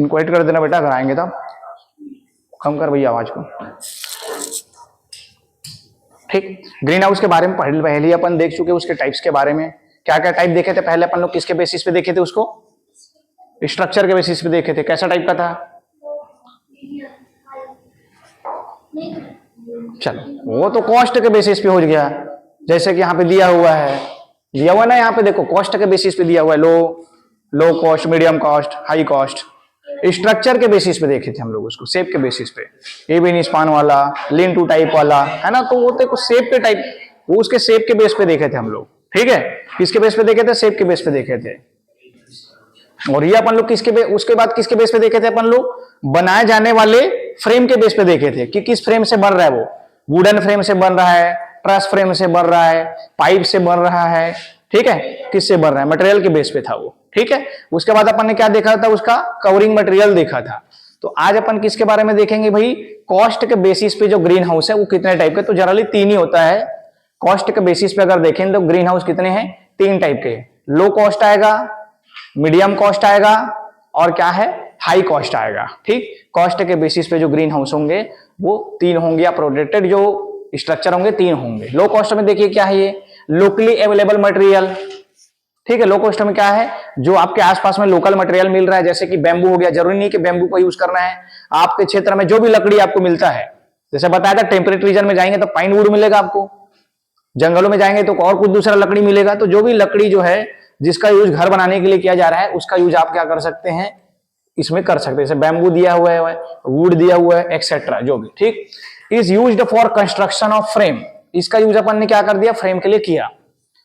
इनको एड कर देना बेटा अगर आएंगे तो। कम कर भैया आवाज को। ठीक, ग्रीन हाउस के बारे में पहले ही अपन देख चुके, उसके टाइप्स के बारे में क्या क्या टाइप देखे थे पहले अपन लोग, किसके बेसिस पे देखे थे उसको, स्ट्रक्चर के बेसिस पे देखे थे। कैसा टाइप का था? चलो वो तो कॉस्ट के बेसिस पे हो गया, जैसे कि यहाँ पे दिया हुआ है ना, यहाँ पे देखो कॉस्ट के बेसिस पे दिया हुआ है, low cost, medium cost, high cost. Structure के बेसिस पे देखे थे हम लोग उसको, शेप के बेसिस पे, एबिन स्पान वाला, लीन टू टाइप वाला, है ना। तो वो देखो शेप के टाइप, वो उसके शेप के बेस पे देखे थे हम लोग। ठीक है, किसके बेस पे देखे थे? शेप के बेस पे देखे थे। और ये अपन लोग उसके बाद किसके बेस पे देखे थे अपन लोग? बनाए जाने वाले फ्रेम के बेस पे देखे थे कि किस फ्रेम से बन रहा है वो, वुडन फ्रेम से बन रहा है, ट्रस फ्रेम से बन रहा है, पाइप से बन रहा है। ठीक है, किससे बन रहा है? मटेरियल के बेस पे था वो। ठीक है, उसके बाद अपन ने क्या देखा था? उसका कवरिंग मटेरियल देखा था। तो आज अपन किसके बारे में देखेंगे भाई? कॉस्ट के बेसिस पे जो ग्रीन हाउस है वो कितने टाइप के? तो जनरली 3 ही होता है। कॉस्ट के बेसिस पे अगर देखें तो ग्रीन हाउस कितने हैं? 3 टाइप के। लो कॉस्ट आएगा, मीडियम कॉस्ट आएगा, और क्या है? हाई कॉस्ट आएगा। ठीक, कॉस्ट के बेसिस पे जो ग्रीन हाउस होंगे वो 3 होंगे, या प्रोडक्टेड जो स्ट्रक्चर होंगे 3 होंगे। लो कॉस्ट में देखिए क्या है, ये लोकली अवेलेबल मटेरियल। ठीक है, लो कॉस्ट में क्या है? जो आपके आसपास में लोकल मटेरियल मिल रहा है, जैसे कि बैम्बू हो गया। जरूरी नहीं कि बैम्बू को यूज करना है, आपके क्षेत्र में जो भी लकड़ी आपको मिलता है, जैसे बताया था टेम्परेट रीजन में जाएंगे तो पाइन वुड मिलेगा आपको, जंगलों में जाएंगे तो और कुछ दूसरा लकड़ी मिलेगा। तो जो भी लकड़ी जो है जिसका यूज घर बनाने के लिए किया जा रहा है, उसका यूज आप क्या कर सकते हैं? इसमें कर सकते हैं। जैसे बैम्बू दिया हुआ है, वुड दिया हुआ है, एक्सेट्रा जो भी। ठीक, is used for construction of frame. इसका यूज अपन ने क्या कर दिया? फ्रेम के लिए किया।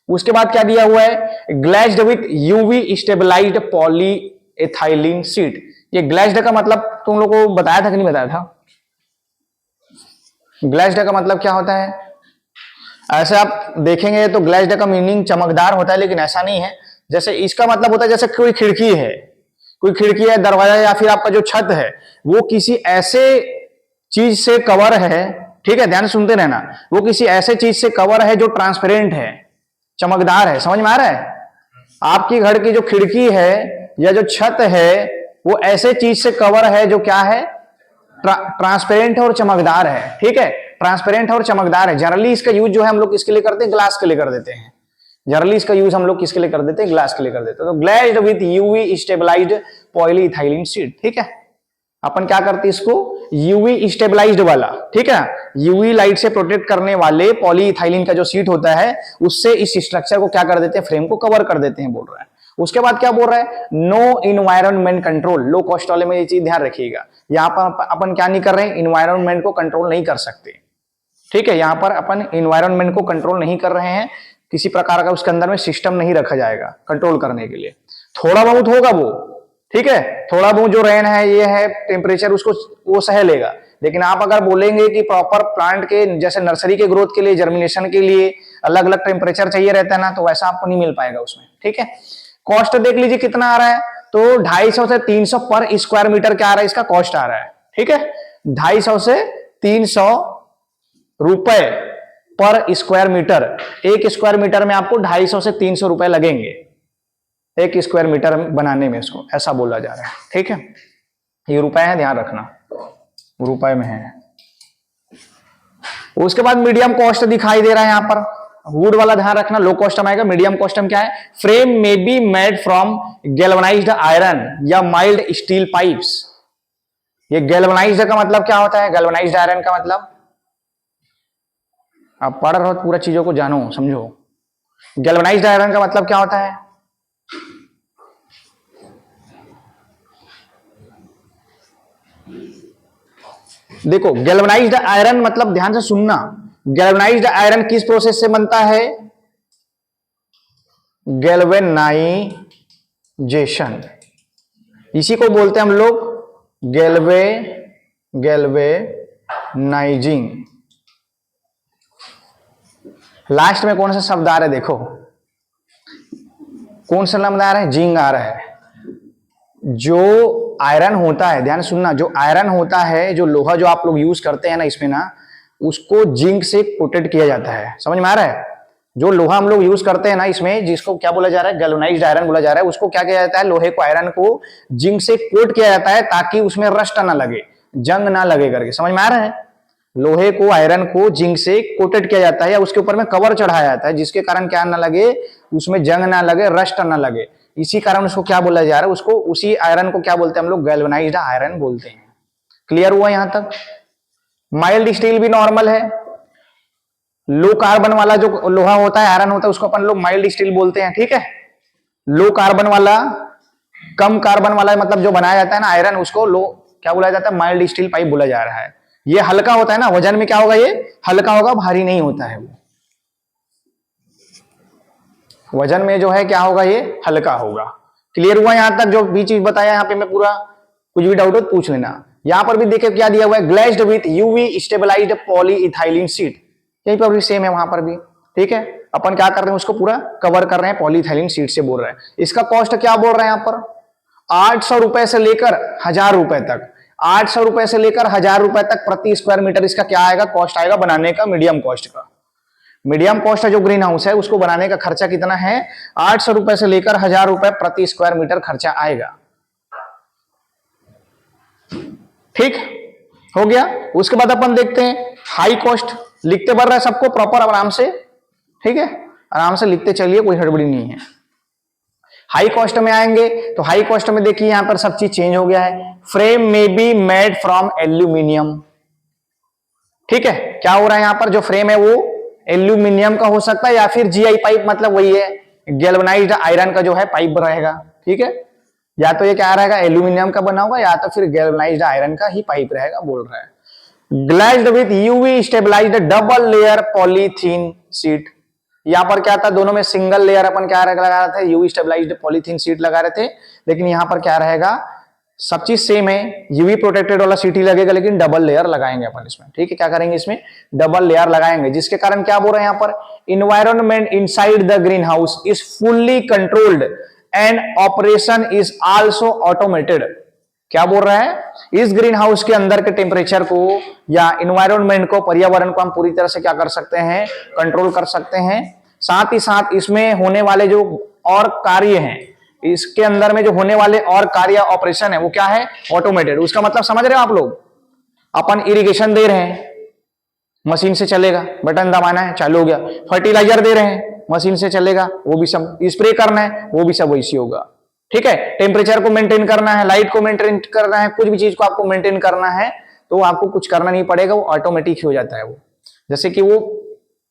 उसके बाद क्या दिया हुआ है? Glazed with UV stabilised polyethylene sheet. ये ग्लेज्ड का मतलब तुम लोग को बताया था कि नहीं बताया था? ग्लेज्ड का मतलब क्या होता है? ऐसे आप देखेंगे तो ग्लेज्ड का मीनिंग चमकदार होता है, लेकिन ऐसा नहीं है। जैसे इसका मतलब होता है जैसे कोई खिड़की है, दरवाजा, या फिर आपका जो छत है वो किसी ऐसे चीज से कवर है। ठीक है, ध्यान सुनते रहना। वो किसी ऐसे चीज से कवर है जो ट्रांसपेरेंट है, चमकदार है। समझ में आ रहा है? आपकी घर की जो खिड़की है या जो छत है वो ऐसे चीज से कवर है जो क्या है? ट्रांसपेरेंट है और चमकदार है। ठीक है, ट्रांसपेरेंट है और चमकदार है। जनरली इसका यूज जो है हम लोग किसके लिए करते हैं? ग्लास के लिए कर देते हैं। जनरली इसका यूज हम लोग किसके लिए कर देते हैं? ग्लास के लिए कर देते हैं। तो glazed with UV stabilised polyethylene sheet. ठीक है, अपन क्या करते हैं इसको? यूवी स्टेबलाइज्ड वाला, ठीक है, यूवी लाइट से प्रोटेक्ट करने वाले पॉलीइथाइलिन का जो शीट होता है उससे इस स्ट्रक्चर को क्या कर देते हैं? फ्रेम को कवर कर देते हैं, बोल रहा है। उसके बाद क्या बोल रहा है? No environment control. Low cost वाले में ये चीज ध्यान रखिएगा, यहां पर अपन क्या नहीं कर रहे हैं? इन्वायरमेंट को कंट्रोल नहीं कर सकते। ठीक है, यहां पर अपन इन्वायरमेंट को कंट्रोल नहीं कर रहे हैं, किसी प्रकार का उसके अंदर में सिस्टम नहीं रखा जाएगा कंट्रोल करने के लिए। थोड़ा बहुत होगा वो, ठीक है, थोड़ा बहुत जो रेन है, ये है टेम्परेचर, उसको वो सह लेगा। लेकिन आप अगर बोलेंगे कि प्रॉपर प्लांट के जैसे नर्सरी के ग्रोथ के लिए, जर्मिनेशन के लिए अलग अलग टेम्परेचर चाहिए रहता है ना, तो वैसा आपको नहीं मिल पाएगा उसमें। ठीक है, कॉस्ट देख लीजिए कितना आ रहा है? तो 250 से 300 पर स्क्वायर मीटर क्या आ रहा है? इसका कॉस्ट आ रहा है। ठीक है, 250 से 300 रुपए पर स्क्वायर मीटर। एक स्क्वायर मीटर में आपको 250 से 300 रुपए लगेंगे, एक स्क्वायर मीटर बनाने में, इसको ऐसा बोला जा रहा है। ठीक है, ये रुपए है, ध्यान रखना, रुपए में है। उसके बाद मीडियम कॉस्ट दिखाई दे रहा है यहां पर, वुड वाला ध्यान रखना। लो कॉस्ट में आएगा, मीडियम कॉस्ट में क्या है? फ्रेम में be made from galvanised iron या माइल्ड स्टील पाइप्स। ये गैल्वनाइज्ड का मतलब क्या होता है? गैल्वनाइज्ड आयरन का मतलब, आप पढ़ रहे हो पूरा चीजों को जानो समझो। गैल्वनाइज्ड आयरन का मतलब क्या होता है? देखो, गैल्वनाइज्ड आयरन मतलब, ध्यान से सुनना, गैल्वनाइज्ड आयरन किस प्रोसेस से बनता है? गैल्वेनाइजेशन, इसी को बोलते हैं हम लोग गैल्वेनाइजिंग। लास्ट में कौन सा शब्द आ रहा है? देखो कौन सा शब्द आ रहा है? जिंग आ रहा है। जो आयरन होता है, ध्यान सुनना, जो आयरन होता है, जो लोहा जो आप लोग यूज करते हैं ना इसमें ना, उसको जिंक से प्रोटेक्ट किया जाता है। समझ में आ रहा है? जो लोहा हम लोग यूज करते हैं ना इसमें, जिसको क्या बोला जा रहा है, गैल्वेनाइज्ड आयरन बोला जा रहा है, उसको क्या किया जाता है, लोहे को, आयरन को जिंक से कोट किया जाता है ताकि उसमें रस्ट ना लगे, जंग ना लगे करके। समझ में आ रहा है? लोहे को, आयरन को जिंक से कोटेड किया जाता है या उसके ऊपर में कवर चढ़ाया जाता है, जिसके कारण क्या ना लगे, उसमें जंग ना लगे, रस्ट ना लगे। इसी कारण उसको क्या बोला जा रहा है, उसको, उसी आयरन को क्या बोलते हैं हम लोग, गैल्वेनाइज्ड आयरन बोलते हैं। क्लियर हुआ यहां तक? माइल्ड स्टील भी नॉर्मल है। लो कार्बन वाला जो लोहा होता है, आयरन होता है, उसको अपन लोग माइल्ड स्टील बोलते हैं। ठीक है, लो कार्बन वाला, कम कार्बन वाला मतलब जो बनाया जाता है ना आयरन, उसको लो क्या बोला जाता है, माइल्ड स्टील पाइप बोला जा रहा है। ये हल्का होता है ना, वजन में क्या होगा, ये हल्का होगा, भारी नहीं होता है। वो वजन में जो है क्या होगा, ये हल्का होगा। क्लियर हुआ यहां तक? जो भी चीज बताया यहाँ पे मैं पूरा, कुछ भी डाउट हो तो पूछ लेना। यहां पर भी देखिए क्या दिया हुआ है, glazed with UV stabilised polyethylene sheet, यहीं पर भी सेम है वहां पर भी। ठीक है, अपन क्या कर रहे हैं, उसको पूरा कवर कर रहे हैं पॉलीइथाइलिन शीट से बोल रहे हैं। इसका कॉस्ट क्या बोल रहे हैं यहाँ पर, 800 रुपए से लेकर 1000 रुपए तक, 800 रुपए से लेकर 1000 रुपए तक प्रति स्क्वायर मीटर इसका क्या आएगा, कॉस्ट आएगा बनाने का, मीडियम कॉस्ट का। मीडियम कॉस्ट है जो ग्रीन हाउस है, उसको बनाने का खर्चा कितना है, 800 रुपए से लेकर 1000 रुपए प्रति स्क्वायर मीटर खर्चा आएगा। ठीक हो गया। उसके बाद अपन देखते हैं हाई कॉस्ट, लिखते बढ़ रहा है सबको प्रॉपर आराम से। ठीक है, आराम से लिखते चलिए, कोई हड़बड़ी नहीं है। हाई कॉस्ट में आएंगे तो हाई कॉस्ट में देखिए यहां पर सब चीज चेंज हो गया है। फ्रेम में बी मेड फ्रॉम एल्यूमिनियम। ठीक है, क्या हो रहा है यहां पर, जो फ्रेम है वो एल्यूमिनियम का हो सकता है या फिर जीआई पाइप, मतलब वही है गैल्वेनाइज्ड आयरन का जो है पाइप रहेगा। ठीक है, या तो ये क्या रहेगा, एल्यूमिनियम का बना होगा, या तो फिर गैल्वेनाइज्ड आयरन का ही पाइप रहेगा, बोल रहा है। Glazed with UV stabilised double layer polythene sheet. यहां पर क्या था, दोनों में सिंगल लेयर अपन क्या लगा रहे थे, यूवी स्टेबलाइज्ड पॉलीथीन शीट लगा रहे थे, लेकिन यहां पर क्या रहेगा, सब चीज सेम है, यूवी प्रोटेक्टेड वाला शीट ही लगेगा, लेकिन डबल लेयर लगाएंगे अपन इसमें। ठीक है, क्या करेंगे इसमें, डबल लेयर लगाएंगे, जिसके कारण क्या बोल रहे हैं यहां पर, environment inside the green house is fully controlled and operation is also automated. क्या बोल रहा है, इस ग्रीन हाउस के अंदर के टेम्परेचर को या इन्वायरमेंट को, पर्यावरण को हम पूरी तरह से क्या कर सकते हैं, कंट्रोल कर सकते हैं। साथ ही साथ इसमें होने वाले जो और कार्य हैं, इसके अंदर में जो होने वाले और कार्य ऑपरेशन है वो क्या है, ऑटोमेटेड। उसका मतलब समझ रहे हो आप लोग, अपन इरिगेशन दे रहे हैं, मशीन से चलेगा, बटन दबाना है चालू हो गया। फर्टिलाइजर दे रहे हैं, मशीन से चलेगा, वो भी सब। स्प्रे करना है, वो भी सब वैसी होगा। ठीक है, टेम्परेचर को मेंटेन करना है, लाइट को मेंटेन करना है, कुछ भी चीज को आपको मेंटेन करना है तो आपको कुछ करना नहीं पड़ेगा, वो ऑटोमेटिक हो जाता है। वो जैसे कि वो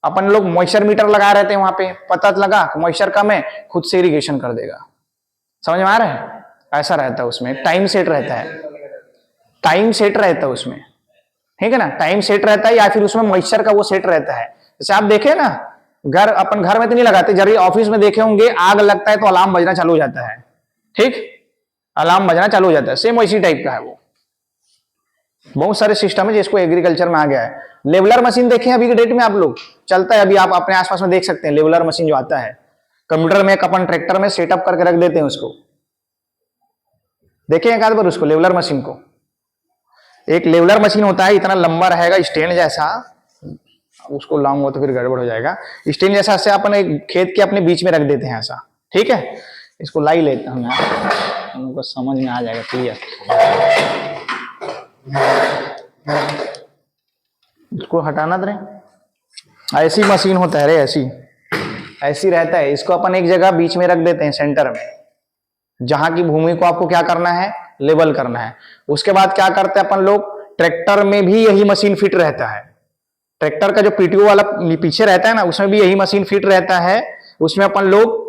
अपन लोग मॉइस्चर मीटर लगा रहे थे, वहां पे पता लगा मॉइस्चर कम है, खुद से इरिगेशन कर देगा। समझ में आ रहा है, ऐसा रहता है उसमें, टाइम सेट रहता है, टाइम सेट रहता है उसमें। ठीक है ना, टाइम सेट रहता है, या फिर उसमें मॉइस्चर का वो सेट रहता है। जैसे आप देखे ना, अपन घर में तो नहीं लगाते, जब ऑफिस में देखे होंगे, आग लगता है तो अलार्म बजना चालू हो जाता है। ठीक, अलार्म बजना चालू हो जाता है, सेम वैसी टाइप का है वो। बहुत सारे सिस्टम है जिसको एग्रीकल्चर में आ गया है। लेवलर मशीन देखें अभी के डेट में आप लोग, चलता है अभी, आप अपने आसपास में देख सकते हैं लेवलर मशीन जो आता है कंप्यूटर में, अपन ट्रैक्टर में सेटअप करके रख देते हैं उसको। देखें एक आध बार उसको, लेवलर मशीन को। एक लेवलर मशीन होता है, इतना लंबा रहेगा स्टैंड जैसा, उसको लाऊंगा तो फिर गड़बड़ हो जाएगा। स्टैंड जैसा से अपन एक खेत के अपने बीच में रख देते हैं ऐसा। ठीक है, इसको लाई लेते हैं, हमको समझ में आ जाएगा क्लियर। इसको हटाना दे, ऐसी मशीन होता है रे, ऐसी रहता है। इसको अपन एक जगह बीच में रख देते हैं सेंटर में, जहां की भूमि को आपको क्या करना है, लेवल करना है। उसके बाद क्या करते हैं अपन लोग, ट्रैक्टर में भी यही मशीन फिट रहता है। ट्रैक्टर का जो पीटीओ वाला पीछे रहता है ना, उसमें भी यही मशीन फिट रहता है। उसमें अपन लोग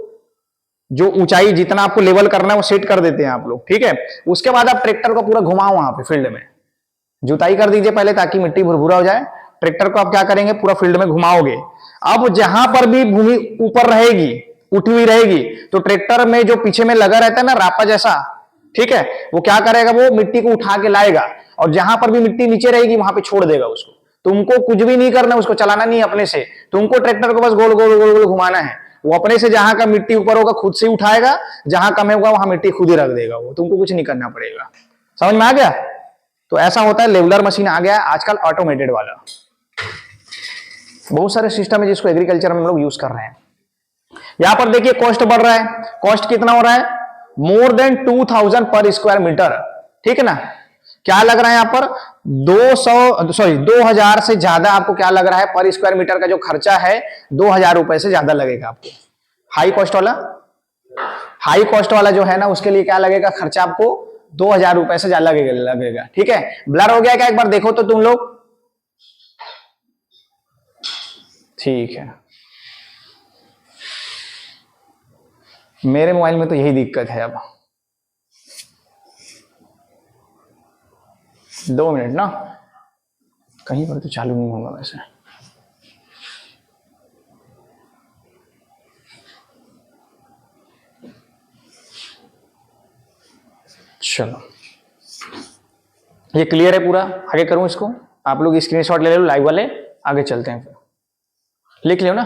जो ऊंचाई जितना आपको लेवल करना है वो सेट कर देते हैं आप लोग। ठीक है, उसके बाद आप ट्रैक्टर को पूरा घुमाओ वहां पे फील्ड में, जुताई कर दीजिए पहले ताकि मिट्टी भुरभुरा हो जाए। ट्रैक्टर को आप क्या करेंगे, पूरा फील्ड में घुमाओगे। अब जहां पर भी भूमि ऊपर रहेगी, उठी हुई रहेगी, तो ट्रैक्टर में जो पीछे में लगा रहता है ना रापा जैसा, ठीक है, वो क्या करेगा, वो मिट्टी को उठा के लाएगा, और जहां पर भी मिट्टी नीचे रहेगी वहां पे छोड़ देगा उसको। तुमको कुछ भी नहीं करना, उसको चलाना नहीं अपने से, तुमको ट्रैक्टर को बस गोल गोल गोल गोल घुमाना है। वो अपने से जहां का मिट्टी ऊपर होगा खुद से उठाएगा, जहां कम होगा वहां मिट्टी खुद ही रख देगा, वो तुमको कुछ नहीं करना पड़ेगा। समझ में आ गया? तो ऐसा होता है, लेवलर मशीन आ गया है आजकल ऑटोमेटेड वाला। बहुत सारे सिस्टम है जिसको एग्रीकल्चर में हम लोग यूज कर रहे हैं। यहां पर देखिए कॉस्ट बढ़ रहा है, कॉस्ट कितना हो रहा है, मोर देन 2000 पर स्क्वायर मीटर, ठीक है ना। क्या लग रहा है यहां पर 2000 से ज्यादा आपको क्या लग रहा है पर स्क्वायर मीटर का जो खर्चा है 2000 रुपए से ज्यादा लगेगा आपको। हाई कॉस्ट वाला जो है ना उसके लिए क्या लगेगा खर्चा आपको 2000 रुपए से ज्यादा लगेगा, ठीक है। ब्लर हो गया क्या, एक बार देखो तो तुम लोग, ठीक है। मेरे मोबाइल में तो यही दिक्कत है। अब 2 मिनट ना, कहीं पर तो चालू नहीं होगा वैसे। चलो ये क्लियर है पूरा, आगे करूं इसको, आप लोग स्क्रीनशॉट ले लो लाइव वाले, आगे चलते हैं। फिर लिख लियो ना,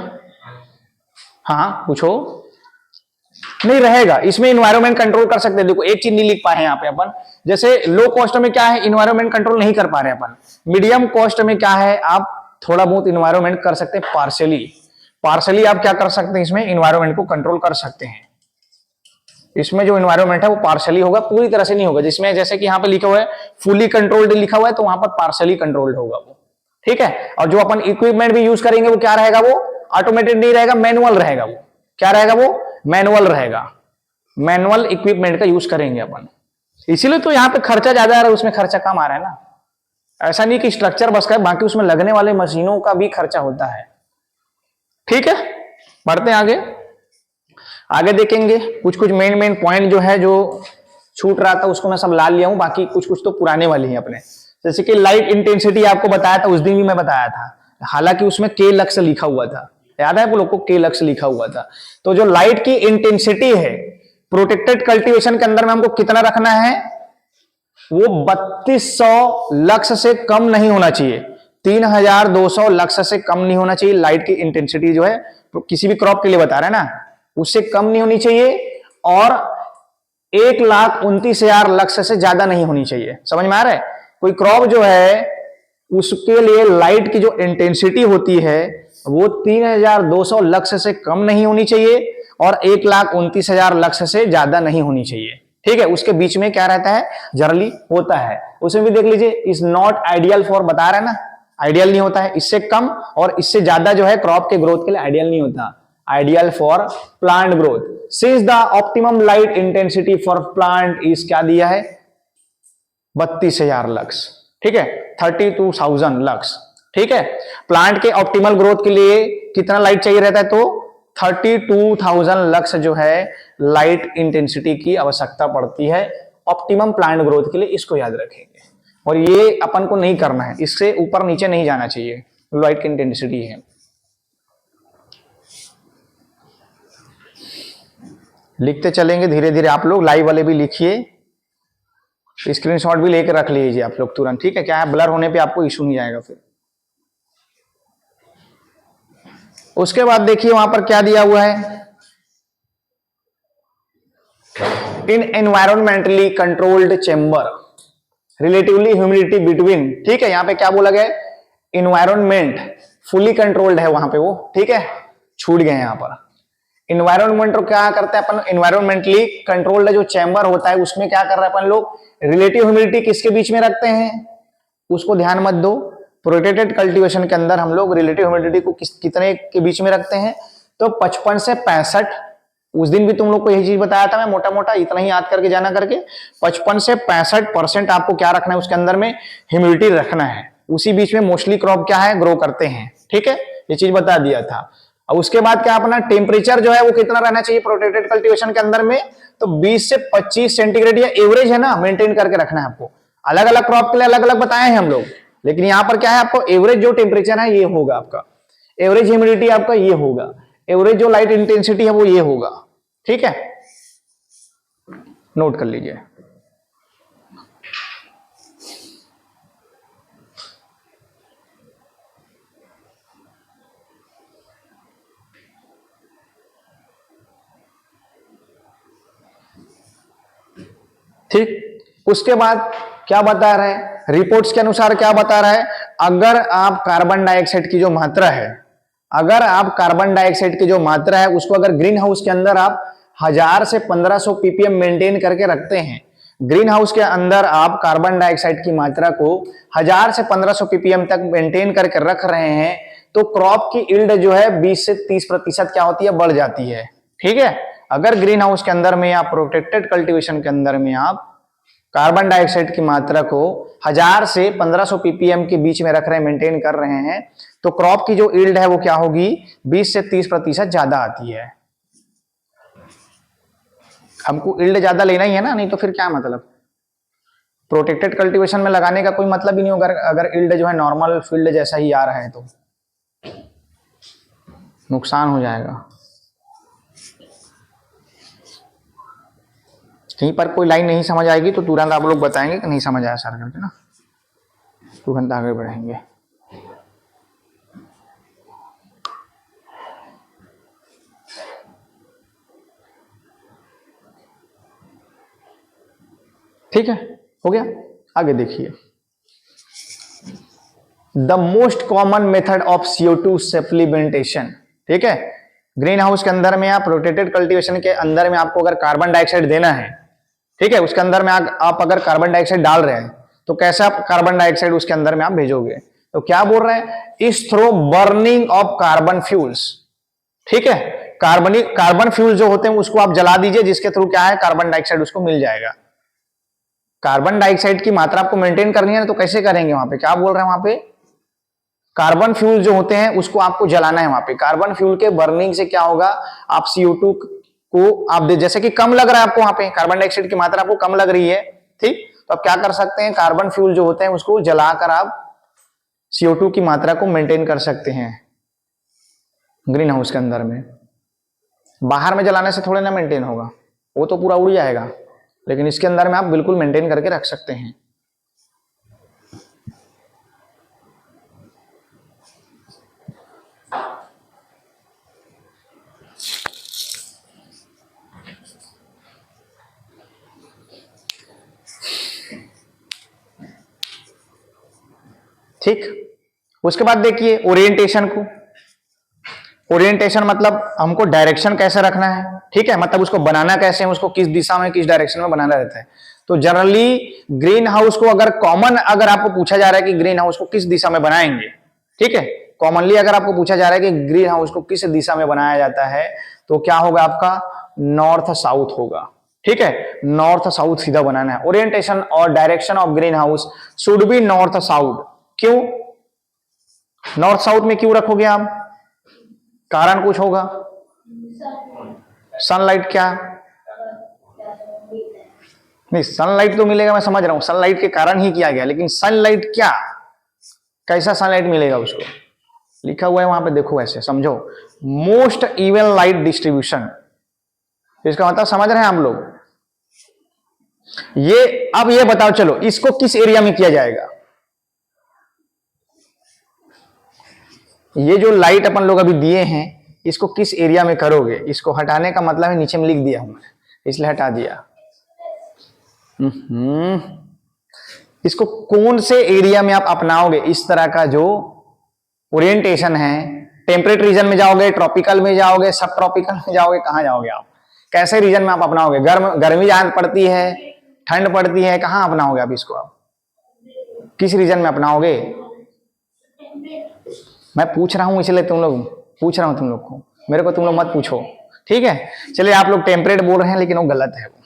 हाँ पूछो। नहीं रहेगा इसमें, इन्वायरमेंट कंट्रोल कर सकते हैं। देखो एक चीज नहीं लिख पाए हैं यहाँ पे अपन, जैसे लो कॉस्ट में क्या है इन्वायरमेंट कंट्रोल नहीं कर पा रहे अपन, मीडियम कॉस्ट में क्या है आप थोड़ा बहुत इन्वायरमेंट कर सकते हैं, पार्शली आप क्या कर सकते हैं इसमें इन्वायरमेंट को कंट्रोल कर सकते हैं। इसमें जो इन्वायरमेंट है वो पार्शली होगा, पूरी तरह से नहीं होगा। जिसमें जैसे कि यहाँ पे लिखा हुआ है फुली कंट्रोल्ड लिखा हुआ है, तो वहां पर पार्शली कंट्रोल्ड होगा वो, ठीक है। और जो अपन इक्विपमेंट भी यूज करेंगे वो क्या रहेगा, वो ऑटोमेटेड नहीं रहेगा, मैनुअल रहेगा। वो क्या रहेगा, वो मैनुअल रहेगा, मैनुअल इक्विपमेंट का यूज करेंगे अपन। इसीलिए तो यहाँ पे खर्चा ज्यादा आ रहा है, उसमें खर्चा कम आ रहा है ना। ऐसा नहीं कि स्ट्रक्चर बस का है, बाकी उसमें लगने वाले मशीनों का भी खर्चा होता है, ठीक है। बढ़ते हैं आगे देखेंगे कुछ मेन पॉइंट जो है जो छूट रहा था उसको मैं सब ला लिया हूं, बाकी कुछ तो पुराने वाले हैं अपने। जैसे कि लाइट इंटेंसिटी आपको बताया था उस दिन भी मैं बताया था, हालांकि उसमें के लक्स लिखा हुआ था, याद है आप लोग को के लक्स लिखा हुआ था। तो जो लाइट की इंटेंसिटी है प्रोटेक्टेड कल्टीवेशन के अंदर में हमको कितना रखना है, वो 3200 लक्स से कम नहीं होना चाहिए, 3200 लक्स से कम नहीं होना चाहिए। लाइट की इंटेंसिटी जो है किसी भी क्रॉप के लिए बता रहे हैं ना, उससे कम नहीं होनी चाहिए, और 1,29,000 लक्स से ज्यादा नहीं होनी चाहिए। समझ में आ रहा है, कोई क्रॉप जो है उसके लिए लाइट की जो इंटेंसिटी होती है वो 3200 लक्स से कम नहीं होनी चाहिए और 1,29,000 लक्स से ज्यादा नहीं होनी चाहिए, ठीक है। उसके बीच में क्या रहता है जनरली होता है, उसमें भी देख लीजिए इज नॉट आइडियल फॉर बता रहे हैं ना, आइडियल नहीं होता है, इससे कम और इससे ज्यादा जो है क्रॉप के ग्रोथ के लिए आइडियल नहीं होता, ideal for plant growth. Since the optimum light intensity for plant is क्या दिया है 32,000 लक्स, ठीक है, 32,000 लक्स, ठीक है। प्लांट के ऑप्टिमल ग्रोथ के लिए कितना लाइट चाहिए रहता है, तो 32,000 लक्स जो है लाइट इंटेंसिटी की आवश्यकता पड़ती है ऑप्टिमम प्लांट ग्रोथ के लिए, इसको याद रखेंगे। और ये अपन को नहीं करना है, इससे ऊपर नीचे नहीं जाना चाहिए लाइट की इंटेंसिटी है। लिखते चलेंगे धीरे धीरे, आप लोग लाइव वाले भी लिखिए, स्क्रीनशॉट भी लेकर रख लीजिए आप लोग तुरंत, ठीक है। क्या है ब्लर होने पे आपको इशू नहीं आएगा फिर। उसके बाद देखिए वहां पर क्या दिया हुआ है, in environmentally controlled chamber relatively humidity between, ठीक है। यहां पे क्या बोला गया, इन्वायरमेंट फुली कंट्रोल्ड है वहां पे वो, ठीक है, छूट गए यहां पर। इन्वायरमेंट क्या करते हैं अपन, इन्वायरमेंटली कंट्रोल्ड जो चैम्बर होता है उसमें क्या कर रहे हैं अपन लोग, रिलेटिव ह्यूमिडिटी किसके बीच में रखते हैं, उसको ध्यान मत दो। प्रोटेक्टेड कल्टीवेशन के अंदर हम लोग रिलेटिव ह्यूमिडिटी को कितने के बीच में रखते हैं, तो 55 से 65। उस दिन भी तुम लोग को यही चीज बताया था मैं, मोटा मोटा इतना ही याद करके जाना करके, 55 से 65% आपको क्या रखना है उसके अंदर में ह्यूमिडिटी रखना है। उसी बीच में मोस्टली क्रॉप क्या है ग्रो करते हैं, ठीक है, ये चीज बता दिया था। और उसके बाद क्या अपना टेम्परेचर जो है वो कितना रहना चाहिए प्रोटेक्टेड कल्टीवेशन के अंदर में, तो 20 से 25 सेंटीग्रेड, या एवरेज है ना, मेंटेन करके रखना है आपको। अलग अलग क्रॉप के लिए अलग अलग बताए हैं हम लोग, लेकिन यहां पर क्या है आपको एवरेज जो टेम्परेचर है ये होगा आपका, एवरेज ह्यूमिडिटी आपका ये होगा, एवरेज जो लाइट इंटेंसिटी है वो ये होगा, ठीक है, नोट कर लीजिए। ठीक, उसके बाद क्या बता रहे हैं, रिपोर्ट्स के अनुसार क्या बता रहा है, अगर आप कार्बन डाइऑक्साइड की जो मात्रा है अगर आप कार्बन डाइऑक्साइड की जो मात्रा है उसको अगर ग्रीन हाउस के अंदर आप 1000 से 1500 ppm मेंटेन करके रखते हैं, ग्रीन हाउस के अंदर आप कार्बन डाइऑक्साइड की मात्रा को 1000 से 1500 ppm तक मेंटेन करके रख रहे हैं, तो क्रॉप की यील्ड जो है 20 से 30% क्या होती है, बढ़ जाती है। ठीक है, अगर ग्रीन हाउस के अंदर में या प्रोटेक्टेड कल्टीवेशन के अंदर में आप कार्बन डाइऑक्साइड की मात्रा को 1000 से 1500 ppm के बीच में रख रहे हैं, मेंटेन कर रहे हैं, तो क्रॉप की जो यील्ड है वो क्या होगी, 20 से 30% ज्यादा आती है। हमको यील्ड ज्यादा लेना ही है ना, नहीं तो फिर क्या मतलब, प्रोटेक्टेड कल्टीवेशन में लगाने का कोई मतलब ही नहीं होगा अगर यील्ड जो है नॉर्मल फील्ड जैसा ही आ रहा है, तो नुकसान हो जाएगा। कहीं पर कोई लाइन नहीं समझ आएगी तो तुरंत आप लोग बताएंगे कि नहीं समझ आया सर करके ना, तुरंत आगे बढ़ेंगे। ठीक है, हो गया। आगे देखिए, the most common method of CO2 supplementation. ठीक है, ग्रीन हाउस के अंदर में या प्रोटेक्टेड कल्टीवेशन के अंदर में आपको अगर कार्बन डाइऑक्साइड देना है, ठीक है, उसके अंदर में आप अगर कार्बन डाइऑक्साइड डाल रहे हैं तो कैसे आप कार्बन डाइऑक्साइड उसके अंदर में आप भेजोगे, तो क्या बोल रहे हैं, इस through burning of carbon fuels. ठीक है, कार्बन फ्यूल जो होते हैं उसको आप जला दीजिए, जिसके थ्रू क्या है, कार्बन डाइऑक्साइड उसको मिल जाएगा। कार्बन डाइऑक्साइड की मात्रा आपको मेंटेन करनी है ना, तो कैसे करेंगे, वहां पे क्या बोल रहे हैं, वहां पे कार्बन फ्यूल जो होते हैं उसको आपको जलाना है। वहां पे कार्बन फ्यूल के बर्निंग से क्या होगा, आप CO2 को आप जैसे कि कम लग रहा है आपको, वहां पे कार्बन डाइऑक्साइड की मात्रा आपको कम लग रही है, ठीक, तो आप क्या कर सकते हैं, कार्बन फ्यूल जो होते हैं उसको जलाकर आप CO2 की मात्रा को मेंटेन कर सकते हैं ग्रीन हाउस के अंदर में। बाहर में जलाने से थोड़े ना मेंटेन होगा, वो तो पूरा उड़ जाएगा, लेकिन इसके अंदर में आप बिल्कुल मेंटेन करके रख सकते हैं। ठीक, उसके बाद देखिए ओरिएंटेशन को। ओरिएंटेशन मतलब हमको डायरेक्शन कैसे रखना है, ठीक है, मतलब उसको बनाना कैसे है, उसको किस दिशा में किस डायरेक्शन में बनाना रहता है। तो जनरली ग्रीन हाउस को अगर कॉमन अगर आपको पूछा जा रहा है कि ग्रीन हाउस को किस दिशा में बनाएंगे, ठीक है, कॉमनली अगर आपको पूछा जा रहा है कि ग्रीन हाउस को किस दिशा में बनाया जाता है, तो क्या होगा आपका, नॉर्थ साउथ होगा। ठीक है, नॉर्थ साउथ सीधा बनाना है। ओरिएंटेशन और direction of green house should be north south. क्यों नॉर्थ साउथ में क्यों रखोगे आप, कारण कुछ होगा, सनलाइट क्या, नहीं सनलाइट तो मिलेगा, मैं समझ रहा हूं सनलाइट के कारण ही किया गया, लेकिन सनलाइट क्या, कैसा सनलाइट मिलेगा, उसको लिखा हुआ है वहां पे, देखो ऐसे समझो, मोस्ट इवन लाइट डिस्ट्रीब्यूशन। इसका मतलब समझ रहे हैं हम लोग, ये अब ये बताओ चलो इसको किस एरिया में किया जाएगा, ये जो लाइट अपन लोग अभी दिए हैं इसको किस एरिया में करोगे, इसको हटाने का मतलब है, नीचे में लिख दिया हूं इसलिए हटा दिया। इसको कौन से एरिया में आप अपनाओगे, इस तरह का जो ओरिएंटेशन है, टेम्परेट रीजन में जाओगे, ट्रॉपिकल में जाओगे, सब ट्रॉपिकल में जाओगे, कहां जाओगे आप, कैसे रीजन में आप अपनाओगे, गर्मी जहां पड़ती है, ठंड पड़ती है, कहां अपनाओगे आप इसको, आप किस रीजन में अपनाओगे, मैं पूछ रहा हूं इसलिए तुम लोग पूछ रहा हूं, तुम लोग को, मेरे को तुम लोग मत पूछो, ठीक है। चलिए आप लोग टेम्परेट बोल रहे हैं लेकिन वो गलत है वो,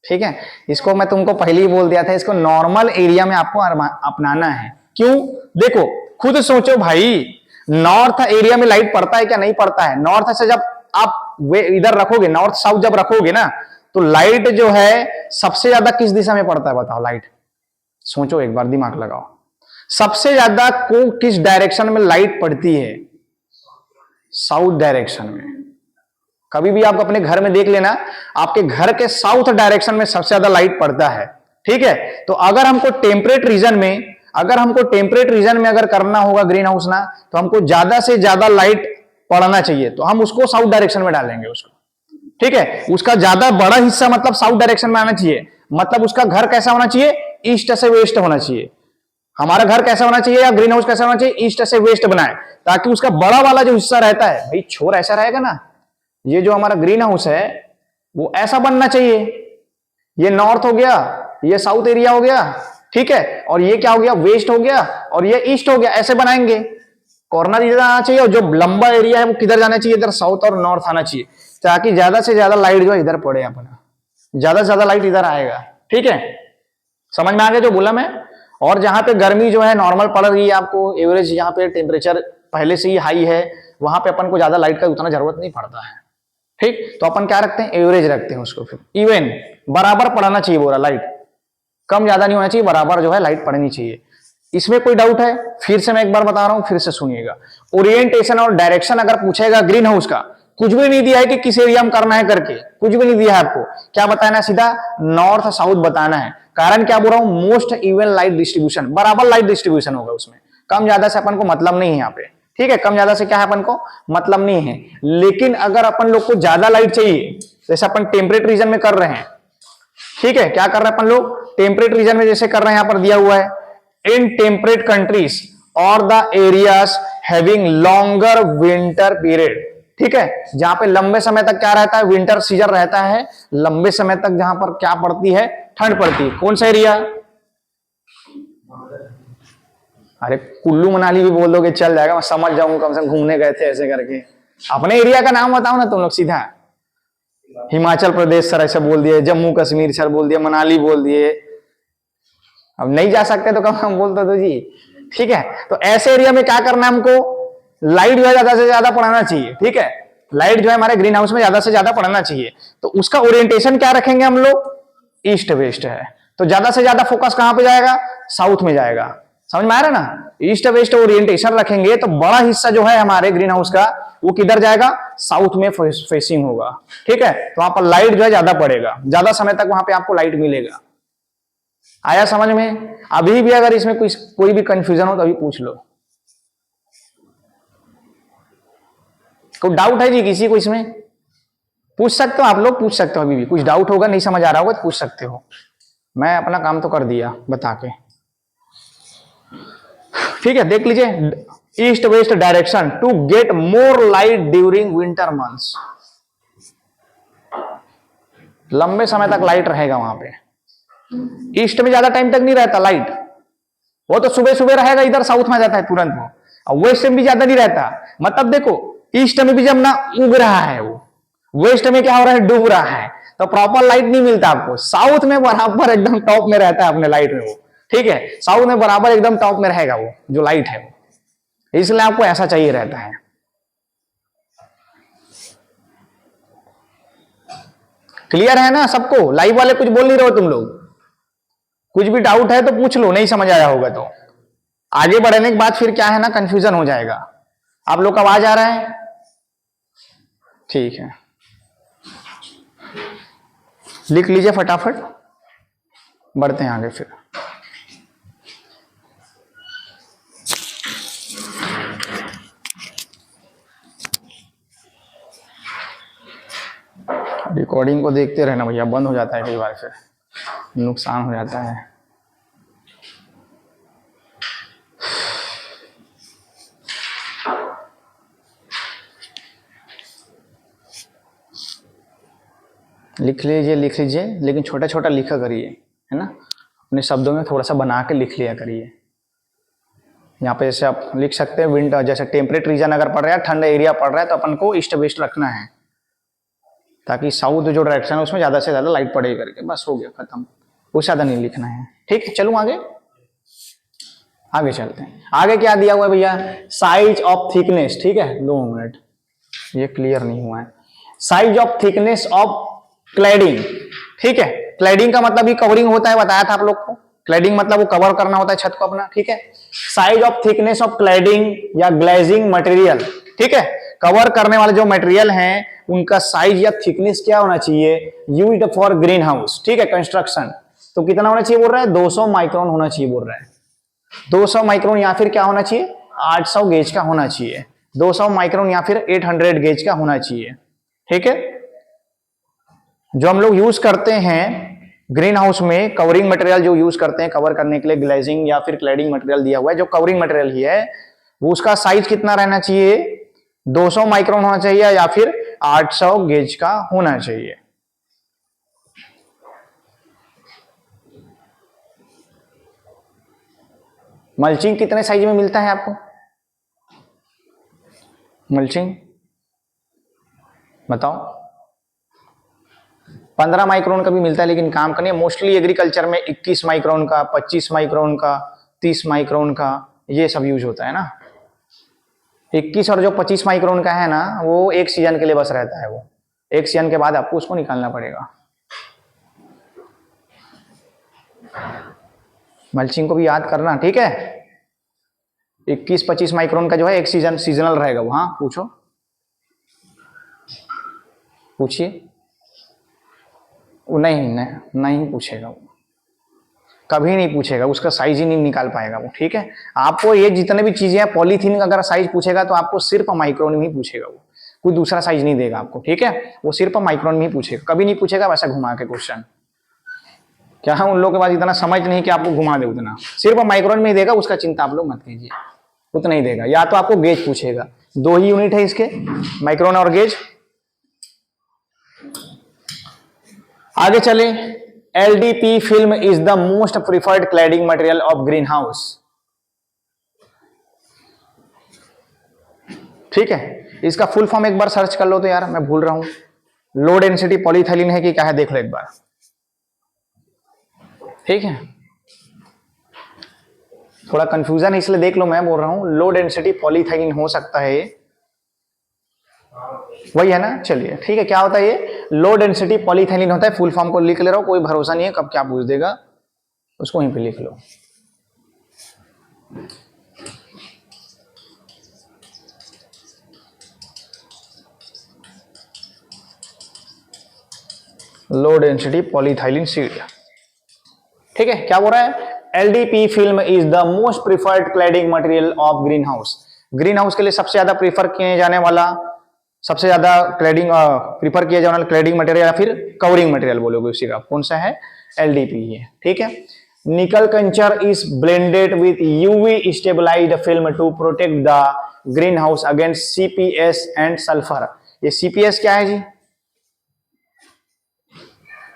ठीक है, इसको मैं तुमको पहले ही बोल दिया था, इसको नॉर्मल एरिया में आपको अपनाना है। क्यों, देखो खुद सोचो भाई, नॉर्थ एरिया में लाइट पड़ता है क्या, नहीं पड़ता है। नॉर्थ से जब आप वे इधर रखोगे, नॉर्थ साउथ जब रखोगे ना, तो लाइट जो है सबसे ज्यादा किस दिशा में पड़ता है, बताओ, लाइट सोचो एक बार, दिमाग लगाओ, सबसे ज्यादा को किस डायरेक्शन में लाइट पड़ती है, साउथ डायरेक्शन में। कभी भी आप अपने घर में देख लेना, आपके घर के साउथ डायरेक्शन में सबसे ज्यादा लाइट पड़ता है, ठीक है। तो अगर हमको टेम्परेट रीजन में, अगर करना होगा ग्रीन हाउस ना, तो हमको ज्यादा से ज्यादा लाइट पड़ना चाहिए, तो हम उसको साउथ डायरेक्शन में डालेंगे उसको, ठीक है। उसका ज्यादा बड़ा हिस्सा मतलब साउथ डायरेक्शन में आना चाहिए, मतलब उसका घर कैसा होना चाहिए, ईस्ट से वेस्ट होना चाहिए। हमारा घर कैसा होना चाहिए या ग्रीन हाउस कैसा होना चाहिए, ईस्ट से वेस्ट बनाए, ताकि उसका बड़ा वाला जो हिस्सा रहता है, भाई छोर ऐसा रहेगा ना, ये जो हमारा ग्रीन हाउस है वो ऐसा बनना चाहिए, ये नॉर्थ हो गया, ये साउथ एरिया हो गया, ठीक है, और ये क्या हो गया, वेस्ट हो गया, और ये ईस्ट हो गया, ऐसे बनाएंगे। कॉर्नर इधर आना चाहिए और जो लंबा एरिया है वो किधर जाना चाहिए, इधर साउथ और नॉर्थ आना चाहिए, ताकि ज्यादा से ज्यादा लाइट जो है इधर पड़े, अपना ज्यादा से ज्यादा लाइट इधर आएगा। ठीक है, समझ में आ गया जो बोला मैं। और जहां पे गर्मी जो है नॉर्मल पड़ रही है आपको, एवरेज यहाँ पे टेम्परेचर पहले से ही हाई है, वहां पे अपन को ज्यादा लाइट का उतना जरूरत नहीं पड़ता है। ठीक, तो अपन क्या रखते हैं, एवरेज रखते हैं उसको, फिर इवन बराबर पड़ना चाहिए बोरा लाइट, कम ज्यादा नहीं होना चाहिए, बराबर जो है लाइट पड़नी चाहिए। इसमें कोई डाउट है, फिर से मैं एक बार बता रहा हूं, फिर से सुनिएगा। ओरिएंटेशन और डायरेक्शन अगर पूछेगा ग्रीन हाउस का, कुछ भी नहीं दिया है कि किस एरिया में करना है करके, कुछ भी नहीं दिया है आपको, क्या बताना है, सीधा नॉर्थ साउथ बताना है। कारण क्या बोल रहा हूं, मोस्ट इवन लाइट डिस्ट्रीब्यूशन, बराबर लाइट डिस्ट्रीब्यूशन होगा उसमें, कम ज्यादा से अपन को मतलब नहीं है यहाँ पे। ठीक है, कम ज्यादा से क्या है अपन को मतलब नहीं है। लेकिन अगर अपन लोग को ज्यादा लाइट चाहिए, जैसे अपन टेम्परेट रीजन में कर रहे हैं, ठीक है, क्या कर रहे हैं अपन लोग, टेम्परेट रीजन में जैसे कर रहे हैं, यहां पर दिया हुआ है, इन टेम्परेट कंट्रीज और the areas having longer winter period. ठीक है, जहां पे लंबे समय तक क्या रहता है, विंटर सीजन रहता है, लंबे समय तक जहां पर क्या पड़ती है, ठंड पड़ती है। कौन सा एरिया, अरे कुल्लू मनाली भी बोल दोगे चल जाएगा, मैं समझ जाऊंगा, कम से कम घूमने गए थे ऐसे करके। अपने एरिया का नाम बताओ ना तुम लोग सीधा। हिमाचल प्रदेश सर ऐसा बोल दिए, जम्मू कश्मीर सर बोल दिए, मनाली बोल दिए, अब नहीं जा सकते तो कम बोल दो जी। ठीक है, तो ऐसे एरिया में क्या करना है हमको, लाइट जो है ज्यादा से ज्यादा पड़ना चाहिए। ठीक है, लाइट जो है हमारे ग्रीन हाउस में ज्यादा से ज्यादा पड़ना चाहिए, तो उसका ओरिएंटेशन क्या रखेंगे हम लोग, ईस्ट वेस्ट है, तो ज्यादा से ज्यादा फोकस कहां पे जाएगा, साउथ में जाएगा। समझ में आ रहा है ना, ईस्ट वेस्ट ओरिएंटेशन रखेंगे तो बड़ा हिस्सा जो है हमारे ग्रीन हाउस का वो किधर जाएगा, साउथ में फेसिंग होगा। ठीक है, तो वहां पर लाइट जो है ज्यादा पड़ेगा, ज्यादा समय तक वहां पे आपको लाइट मिलेगा। आया समझ में। अभी भी अगर इसमें कोई भी कंफ्यूजन हो तो अभी पूछ लो, कोई डाउट है जी किसी को, इसमें पूछ सकते हो आप लोग, पूछ सकते हो, अभी भी कुछ डाउट होगा, नहीं समझ आ रहा होगा तो पूछ सकते हो। मैं अपना काम तो कर दिया बता के। ठीक है, देख लीजिए, east west direction to get more light during winter months, लंबे समय तक लाइट रहेगा वहां पे। ईस्ट में ज्यादा टाइम तक नहीं रहता लाइट, वो तो सुबह सुबह रहेगा, इधर साउथ में जाता है तुरंत वो, और वेस्ट में भी ज्यादा नहीं रहता। मतलब देखो, ईस्ट में भी जब ना उग रहा है वो, वेस्ट में क्या हो रहा है, डूब रहा है, तो प्रॉपर लाइट नहीं मिलता आपको। साउथ में बराबर एकदम टॉप में रहता है अपने लाइट में वो। ठीक है, साउथ में बराबर एकदम टॉप में रहेगा वो जो लाइट है वो, इसलिए आपको ऐसा चाहिए रहता है। क्लियर है ना सबको, लाइव वाले कुछ बोल नहीं रहे हो तुम लोग, कुछ भी डाउट है तो पूछ लो, नहीं समझ आया होगा तो। आगे बढ़ने के बाद फिर क्या है ना, कंफ्यूजन हो जाएगा। आप लोग का आवाज आ रहा है, ठीक है, लिख लीजिए फटाफट, बढ़ते हैं आगे फिर। रिकॉर्डिंग को देखते रहना भैया, बंद हो जाता है कई बार, फिर नुकसान हो जाता है। लिख लीजिए लिख लीजिए, लेकिन छोटा छोटा लिखा करिए, है ना, अपने शब्दों में थोड़ा सा बना के लिख लिया करिए। यहाँ पे जैसे आप लिख सकते हैं विंटर, जैसे टेम्परेट रीजन अगर पड़ रहा है, ठंडा एरिया पड़ रहा है, तो अपन को ईस्ट वेस्ट रखना है, ताकि साउथ जो डायरेक्शन है उसमें ज्यादा से ज्यादा लाइट पड़े करके, बस हो गया खत्म, कुछ ज्यादा नहीं लिखना है। ठीक है, चलूं आगे, आगे चलते हैं। आगे क्या दिया हुआ है भैया, साइज ऑफ थिकनेस। ठीक है, 2 मिनट, ये क्लियर नहीं हुआ है। Size of thickness of cladding. ठीक है, क्लैडिंग का मतलब ही कवरिंग होता है, बताया था आप लोग को। क्लैडिंग मतलब वो कवर करना होता है छत को अपना। ठीक है, size of thickness of cladding या ग्लेजिंग मटेरियल। ठीक है, कवर करने वाले जो मटेरियल हैं उनका साइज या थिकनेस क्या होना चाहिए, यूज्ड फॉर ग्रीन हाउस। ठीक है, कंस्ट्रक्शन, तो कितना होना चाहिए बोल रहा है, 200 माइक्रोन होना चाहिए बोल रहा है। 200 माइक्रोन या फिर क्या होना चाहिए, 800 गेज का होना चाहिए। 200 माइक्रोन या फिर 800 गेज का होना चाहिए। ठीक है, जो हम लोग यूज करते हैं ग्रीन हाउस में कवरिंग मटेरियल जो यूज करते हैं कवर करने के लिए, ग्लेजिंग या फिर क्लैडिंग मटेरियल दिया हुआ है, जो कवरिंग मटेरियल ही है, वो उसका साइज कितना रहना चाहिए? 200 माइक्रोन होना चाहिए या फिर 800 गेज का होना चाहिए। मल्चिंग कितने साइज में मिलता है आपको? मल्चिंग बताओ। 15 माइक्रोन का भी मिलता है, लेकिन काम करने मोस्टली एग्रीकल्चर में 21 माइक्रोन का, 25 माइक्रोन का, 30 माइक्रोन का, ये सब यूज होता है ना। 21 और जो 25 माइक्रोन का है ना, वो एक सीजन के लिए बस रहता है। वो एक सीजन के बाद आपको उसको निकालना पड़ेगा। मल्चिंग को भी याद करना, ठीक है। 21-25 माइक्रोन का जो है एक सीजनल रहेगा वो। हाँ पूछो, पूछिए। वो नहीं पूछेगा, वो कभी नहीं पूछेगा, उसका साइज ही नहीं निकाल पाएगा वो, ठीक है। आपको ये जितने भी चीजें हैं, पॉलीथीन का अगर साइज पूछेगा तो आपको सिर्फ माइक्रोन में ही पूछेगा वो, कोई दूसरा साइज नहीं देगा आपको, ठीक है। वो सिर्फ माइक्रोन में ही पूछेगा, कभी नहीं पूछेगा वैसा घुमा के क्वेश्चन। क्या है, उन लोगों के पास इतना समझ नहीं कि आपको घुमा दे उतना, सिर्फ माइक्रोन में ही देगा, उसका चिंता आप लोग मत कीजिए, उतना ही देगा। या तो आपको गेज पूछेगा, 2 ही यूनिट है इसके, माइक्रोन और गेज। आगे चले। LDP film is the most preferred cladding material of green house, ठीक है। इसका फुल फॉर्म एक बार सर्च कर लो तो यार, मैं भूल रहा हूं, लो डेंसिटी पॉलीथाइलिन है कि क्या है, देख लो एक बार, ठीक है। थोड़ा कंफ्यूजन है इसलिए देख लो, मैं बोल रहा हूं लो डेंसिटी पॉलीथाइलिन हो सकता है, वही है ना। चलिए ठीक है, क्या होता है ये? लो डेंसिटी पॉलीथाइलिन होता है। फुल फॉर्म को लिख ले रहा हूं, कोई भरोसा नहीं है कब क्या पूछ देगा, उसको वहीं पे लिख लो। लो डेंसिटी पॉलीथाइलिन सीड, ठीक है। क्या बोल रहा है? LDP film is the most preferred cladding material of green house. Green house के लिए सबसे ज्यादा प्रीफर किए जाने वाला, सबसे ज्यादा क्लैडिंग प्रीफर किया जाने वाला क्लैडिंग मटेरियल या फिर कवरिंग मटेरियल बोलोगे उसी का, कौन सा है? एलडीपी है, ठीक है। Nickel quencher is blended with UV stabilised film to protect the green house against CPS and sulphur. ये सीपीएस क्या है जी?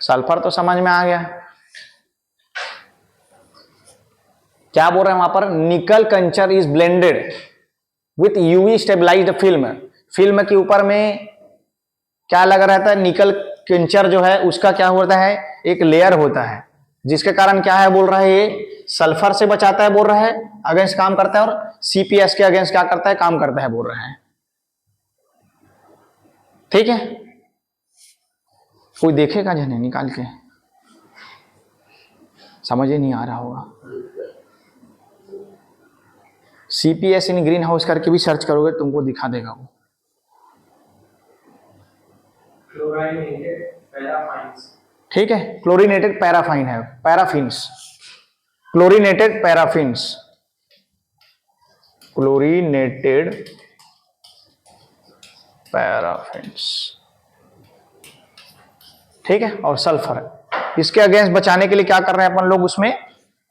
सल्फर तो समझ में आ गया। क्या बोल रहे हैं वहां पर? Nickel quencher is blended with UV stabilised film. Film के ऊपर में क्या लगा रहता है? निकल कंचर जो है उसका क्या होता है? एक लेयर होता है, जिसके कारण क्या है बोल रहा है, ये सल्फर से बचाता है बोल रहा है, अगेंस्ट काम करता है, और सीपीएस के अगेंस्ट क्या करता है? काम करता है बोल रहा है, ठीक है। कोई देखेगा जने निकाल के, समझ ही नहीं आ रहा होगा। सीपीएस इन ग्रीन हाउस करके भी सर्च करोगे तुमको दिखा देगा वो। ठीक है, क्लोरीनेटेड पैराफाइन है, paraffins, chlorinated paraffins, chlorinated paraffins, ठीक है। और सल्फर, इसके अगेंस्ट बचाने के लिए क्या कर रहे हैं अपन लोग? उसमें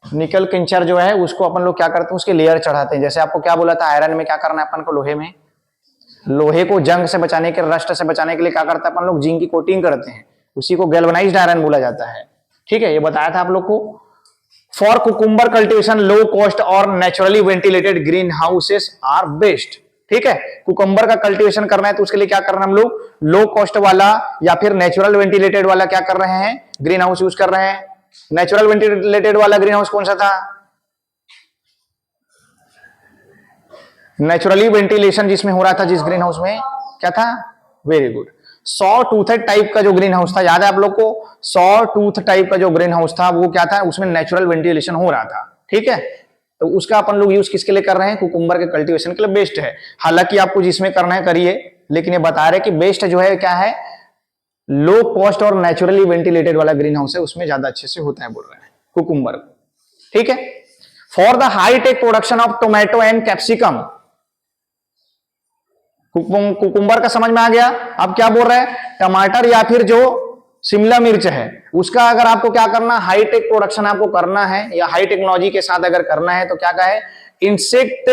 निकल किंचर जो है उसको अपन लोग क्या करते हैं? उसके लेयर चढ़ाते हैं। जैसे आपको क्या बोला था, आयरन में क्या करना है अपन को? लोहे में, लोहे को जंग से बचाने के, रस्ट से बचाने के लिए क्या करते हैं अपन लोग? जिंक की कोटिंग करते हैं, उसी को गैल्वेनाइज्ड आयरन बोला जाता है, ठीक है। ये बताया था आप लोग को। For cucumber cultivation low cost और naturally ventilated green houses are best, ठीक है। कुकुम्बर का कल्टीवेशन करना है तो उसके लिए क्या करना है हम लोग? लो कॉस्ट वाला या फिर नेचुरल वेंटिलेटेड वाला क्या कर रहे हैं? ग्रीन हाउस यूज कर रहे हैं। नेचुरल वेंटिलेटेड वाला ग्रीन हाउस कौन सा था? नेचुरली वेंटिलेशन जिसमें हो रहा था, जिस ग्रीन हाउस में, क्या था? Very good, saw toothed type का जो ग्रीन हाउस था, याद है आप लोग को? सॉ टूथ टाइप का जो ग्रीन हाउस था वो क्या था? उसमें नेचुरल वेंटिलेशन हो रहा था, ठीक है। तो उसका अपन लोग यूज किसके लिए कर रहे हैं? कुकुम्बर के कल्टीवेशन के लिए बेस्ट है। हालांकि आपको जिसमें करना है करिए, लेकिन ये बता रहे कि बेस्ट जो है क्या है? लो कॉस्ट और नेचुरली वेंटिलेटेड वाला ग्रीन हाउस है, उसमें ज्यादा अच्छे से होता है बोल रहे हैं कुकुम्बर, ठीक है। For the high tech production of tomato and capsicum, cucumber का समझ में आ गया। अब क्या बोल रहे हैं? टमाटर या फिर जो शिमला मिर्च है, उसका अगर आपको क्या करना, हाईटेक प्रोडक्शन आपको करना है या हाई टेक्नोलॉजी के साथ अगर करना है तो क्या कहा है, insect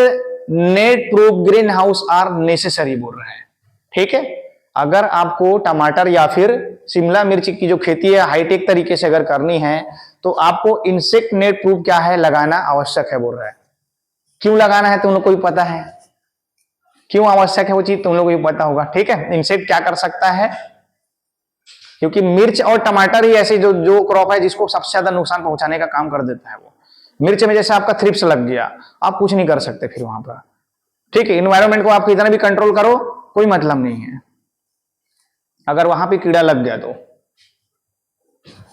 net proof green house are necessary बोल रहे हैं। ठीक है, अगर आपको टमाटर या फिर शिमला मिर्च की जो खेती है हाईटेक तरीके से अगर करनी है तो आपको इंसेक्ट नेट प्रूफ क्या है, लगाना आवश्यक है बोल रहा है। क्यों लगाना है तुम लोग को भी पता है, क्यों आवश्यक है वो चीज तुम लोग को भी पता होगा। ठीक है, इंसेक्ट क्या कर सकता है, क्योंकि मिर्च और टमाटर ही ऐसे जो जो क्रॉप है जिसको सबसे ज्यादा नुकसान पहुंचाने का काम कर देता है। वो मिर्च में जैसे आपका थ्रिप्स लग गया, आप कुछ नहीं कर सकते फिर वहां पर। ठीक है, इन्वायरमेंट को आप कितना भी कंट्रोल करो कोई मतलब नहीं है, अगर वहां पे कीड़ा लग गया तो।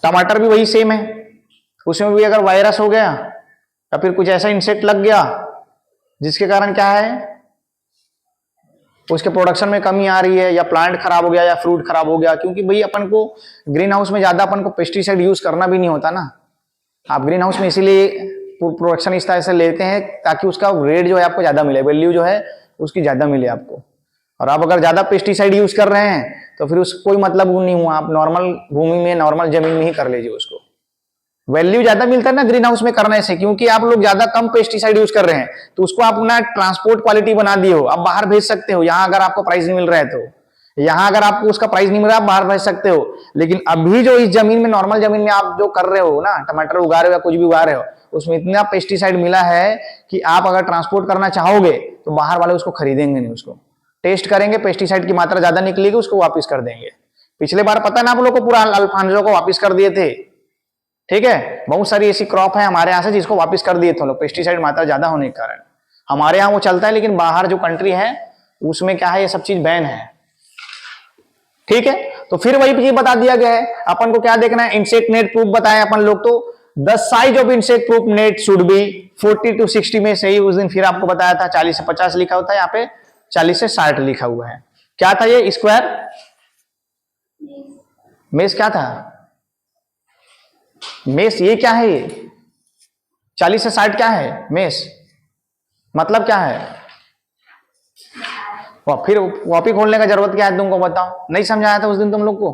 टमाटर भी वही सेम है, उसमें भी अगर वायरस हो गया या फिर कुछ ऐसा इंसेक्ट लग गया जिसके कारण क्या है, उसके प्रोडक्शन में कमी आ रही है या प्लांट खराब हो गया या फ्रूट खराब हो गया। क्योंकि भाई अपन को ग्रीन हाउस में ज्यादा अपन को पेस्टिसाइड यूज करना भी नहीं होता ना। आप ग्रीन हाउस में इसीलिए प्रोडक्शन इस तरह से लेते हैं ताकि उसका रेट जो है आपको ज्यादा मिले, वैल्यू जो है उसकी ज्यादा मिले आपको। और आप अगर ज्यादा पेस्टिसाइड यूज कर रहे हैं तो फिर उसको कोई मतलब नहीं हुआ, आप नॉर्मल भूमि में नॉर्मल जमीन में ही कर लीजिए उसको। वैल्यू ज्यादा मिलता है ना ग्रीन हाउस में करने से, क्योंकि आप लोग ज्यादा कम पेस्टिसाइड यूज कर रहे हैं तो उसको आप अपना ट्रांसपोर्ट क्वालिटी बना दिए हो, आप बाहर भेज सकते हो। यहाँ अगर आपको प्राइस नहीं मिल रहा है तो, यहाँ अगर आपको उसका प्राइस नहीं मिल रहा है आप बाहर भेज सकते हो। लेकिन अभी जो इस जमीन में नॉर्मल जमीन में आप जो कर रहे हो ना, टमाटर उगा रहे हो या कुछ भी उगा रहे हो, उसमें इतना पेस्टिसाइड मिला है कि आप अगर ट्रांसपोर्ट करना चाहोगे तो बाहर वाले उसको खरीदेंगे नहीं, उसको टेस्ट करेंगे, पेस्टिसाइड की मात्रा ज्यादा निकलेगी, उसको वापस कर देंगे। पिछले बार पता ना आप लोगों को, पूरा अल्फांसो को वापस कर दिए थे। ठीक है, बहुत सारी ऐसी क्रॉप है हमारे यहाँ से जिसको वापस कर दिए थे लोग, पेस्टिसाइड मात्रा ज्यादा होने के कारण। हमारे यहाँ वो चलता है लेकिन बाहर जो कंट्री है उसमें क्या है, ये सब चीज बैन है। ठीक है, तो फिर वही चीज बता दिया गया है अपन को, क्या देखना है, इंसेक्ट नेट प्रूफ बताए अपन लोग। तो the size of insect proof net should be 40 to 60 में सही। उस दिन फिर आपको बताया था 40 से 50 लिखा होता है, यहाँ पे 40 से 60 लिखा हुआ है। क्या था ये स्क्वायर मेस, क्या था मेस, ये क्या है, ये 40 से 60 क्या है मेस, मतलब क्या है। फिर कॉपी खोलने का जरूरत क्या है तुमको, बताओ, नहीं समझाया था उस दिन तुम लोग को।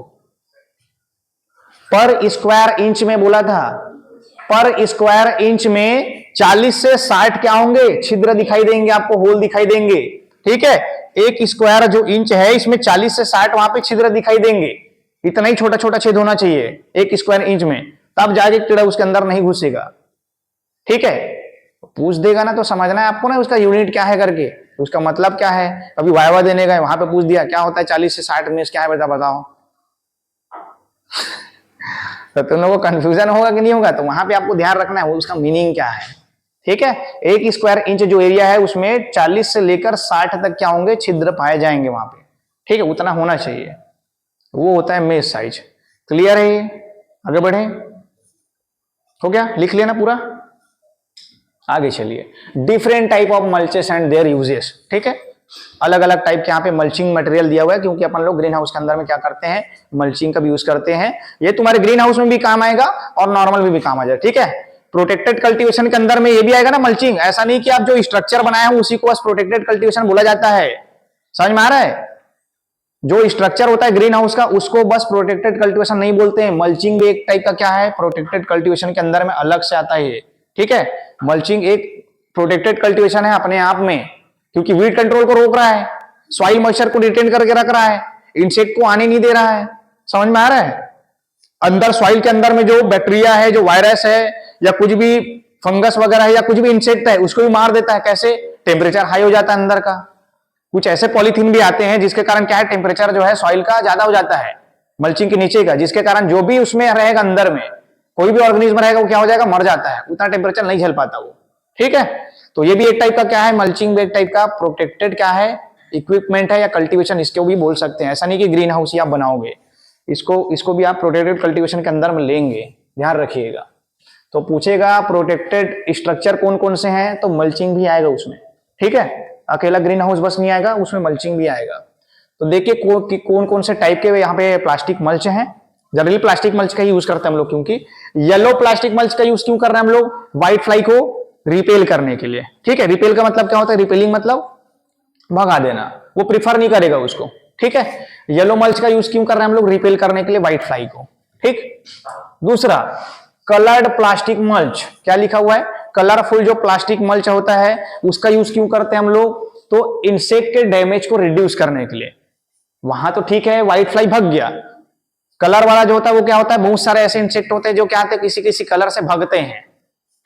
पर स्क्वायर इंच में बोला था, पर स्क्वायर इंच में 40 से 60 क्या होंगे, छिद्र दिखाई देंगे आपको, होल दिखाई देंगे। ठीक है, एक स्क्वायर जो इंच है इसमें 40 से 60 वहां पे छिद्र दिखाई देंगे। इतना ही छोटा छोटा छेद होना चाहिए एक स्क्वायर इंच में, तब जाके कीड़ा उसके अंदर नहीं घुसेगा। ठीक है, पूछ देगा ना तो समझना है आपको ना उसका यूनिट क्या है करके, उसका मतलब क्या है। अभी वायवा देने गए वहां पे पूछ दिया क्या होता है 40 से 60 में, क्या है बेटा बताओ। तो तुम लोगों को कंफ्यूजन होगा कि नहीं होगा, तो वहां पे आपको ध्यान रखना है वो उसका मीनिंग क्या है। ठीक है, एक स्क्वायर इंच जो एरिया है उसमें 40 से लेकर 60 तक क्या होंगे, छिद्र पाए जाएंगे वहां पे। ठीक है, उतना होना चाहिए, वो होता है मेस साइज। क्लियर है ये, आगे बढ़े, हो गया, लिख लेना पूरा, आगे चलिए। Different type of mulches and their uses. ठीक है, अलग अलग टाइप के यहाँ पे मल्चिंग मटेरियल दिया हुआ है, क्योंकि अपन लोग ग्रीन हाउस के अंदर में क्या करते हैं, मल्चिंग का भी यूज करते हैं। ये तुम्हारे ग्रीन हाउस में भी काम आएगा और नॉर्मल में भी काम आ जाए। ठीक है, प्रोटेक्टेड कल्टीवेशन के अंदर में ये भी आएगा ना मल्चिंग। ऐसा नहीं कि आप जो स्ट्रक्चर बनाए हैं उसी को बस प्रोटेक्टेड कल्टीवेशन बोला जाता है, समझ में आ रहा है। जो स्ट्रक्चर होता है ग्रीन हाउस का उसको बस प्रोटेक्टेड कल्टीवेशन नहीं बोलते हैं, मल्चिंग भी एक टाइप का क्या है, प्रोटेक्टेड कल्टीवेशन के अंदर में अलग से आता है। ठीक है, मल्चिंग एक प्रोटेक्टेड कल्टीवेशन है अपने आप में, क्योंकि वीड कंट्रोल को रोक रहा है, सॉइल मॉइस्चर को रिटेन करके रख रहा है, इंसेक्ट को आने नहीं दे रहा है। समझ में आ रहा है, अंदर सॉइल के अंदर में जो बैक्टीरिया है, जो वायरस है या कुछ भी फंगस वगैरह है या कुछ भी इंसेक्ट है उसको भी मार देता है। कैसे, टेम्परेचर हाई हो जाता है अंदर का। कुछ ऐसे पॉलीथीन भी आते हैं जिसके कारण क्या है, टेम्परेचर जो है सॉइल का ज्यादा हो जाता है मल्चिंग के नीचे का, जिसके कारण जो भी उसमें रहेगा अंदर में कोई भी ऑर्गेनिज्म रहेगा वो क्या हो जाएगा, मर जाता है, उतना टेम्परेचर नहीं झेल पाता वो। ठीक है, तो ये भी एक टाइप का क्या है, मल्चिंग भी एक टाइप का प्रोटेक्टेड क्या है, इक्विपमेंट है या कल्टीवेशन, इसको भी बोल सकते हैं। ऐसा नहीं कि ग्रीन हाउस ही आप बनाओगे, इसको भी आप प्रोटेक्टेड कल्टीवेशन के अंदर में लेंगे, ध्यान रखिएगा। तो पूछेगा प्रोटेक्टेड स्ट्रक्चर कौन कौन से हैं, तो मल्चिंग भी आएगा उसमें। ठीक है, अकेला ग्रीन हाउस बस नहीं आएगा, उसमें मल्चिंग भी आएगा। तो देखिए कौन कौन से टाइप के यहाँ पे प्लास्टिक मल्च हैं। जनरली प्लास्टिक मल्च का ही यूज करते हैं हम लोग, क्योंकि येलो प्लास्टिक मल्च का यूज क्यों कर रहे हैं हम लोग, व्हाइट फ्लाई को रिपेल करने के लिए। ठीक है, रिपेल का मतलब क्या होता है, रिपेलिंग मतलब भगा देना, वो प्रिफर नहीं करेगा उसको। ठीक है, येलो मल्च का यूज क्यों कर रहे हैं हम लोग, रिपेल करने के लिए व्हाइट फ्लाई को। ठीक। दूसरा कलर्ड प्लास्टिक मल्च, क्या लिखा हुआ है, कलरफुल जो प्लास्टिक मल्च होता है उसका यूज क्यों करते हैं हम लोग, तो इंसेक्ट के डैमेज को रिड्यूस करने के लिए। वहां तो ठीक है व्हाइट फ्लाई भग गया, कलर वाला जो होता है वो क्या होता है, बहुत सारे ऐसे इंसेक्ट होते हैं जो क्या होते हैं किसी किसी कलर से भगते हैं,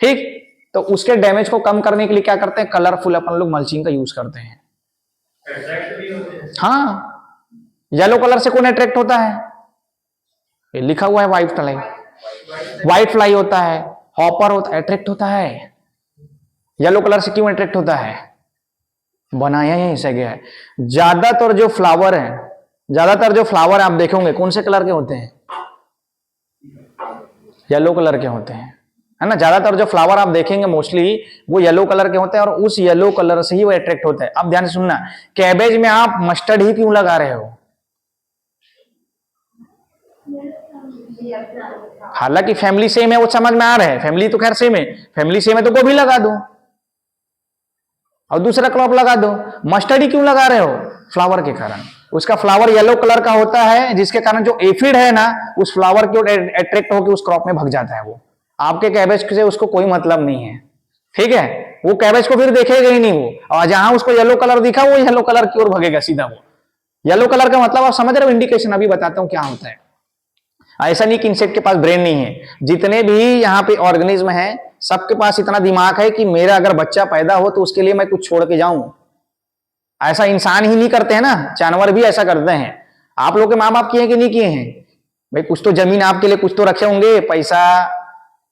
ठीक। तो उसके डैमेज को कम करने के लिए क्या करते हैं, कलरफुल अपन लोग मल्चिंग का यूज करते हैं। हाँ, येलो कलर से कौन अट्रैक्ट होता है, ये लिखा हुआ है व्हाइट फ्लाई, व्हाइट फ्लाई होता है, हॉपर होता है, अट्रैक्ट होता है। येलो कलर से क्यों अट्रैक्ट होता है, बनाया यहीं से गया है। ज्यादातर जो फ्लावर है, ज्यादातर जो फ्लावर आप देखोगे कौन से कलर के होते हैं, येलो कलर के होते हैं, है ना। ज्यादातर जो फ्लावर आप देखेंगे मोस्टली वो येलो कलर के होते हैं और उस येलो कलर से ही वो अट्रैक्ट होता है। अब ध्यान से सुनना, कैबेज में आप मस्टर्ड ही क्यों लगा रहे हो, हालांकि फैमिली सेम है वो समझ में आ रहा है, फैमिली तो खैर सेम है, फैमिली सेम है तो गोभी लगा दो और दूसरा क्रॉप लगा दो। मस्टर्ड ही क्यों लगा रहे हो, फ्लावर के कारण, उसका फ्लावर येलो कलर का होता है जिसके कारण जो एफिड है ना उस फ्लावर की ओर अट्रैक्ट होकर उस क्रॉप में भग जाता है। वो आपके कैबेज से उसको कोई मतलब नहीं है, ठीक है, वो कैबेज को फिर देखेगा ही नहीं वो, और जहां उसको येलो कलर दिखा वो येलो कलर की ओर भगेगा सीधा। वो येलो कलर का मतलब आप समझ रहे हो, इंडिकेशन अभी बताता हूं क्या होता है। ऐसा नहीं कि इंसेक्ट के पास ब्रेन नहीं है, जितने भी यहाँ पे ऑर्गेनिज्म हैं सबके पास इतना दिमाग है कि मेरा अगर बच्चा पैदा हो तो उसके लिए मैं कुछ छोड़ के जाऊं। ऐसा इंसान ही नहीं करते हैं ना, जानवर भी ऐसा करते हैं। आप लोग के माँ बाप किए हैं कि नहीं किए हैं, भाई कुछ तो जमीन आपके लिए कुछ तो रखे होंगे, पैसा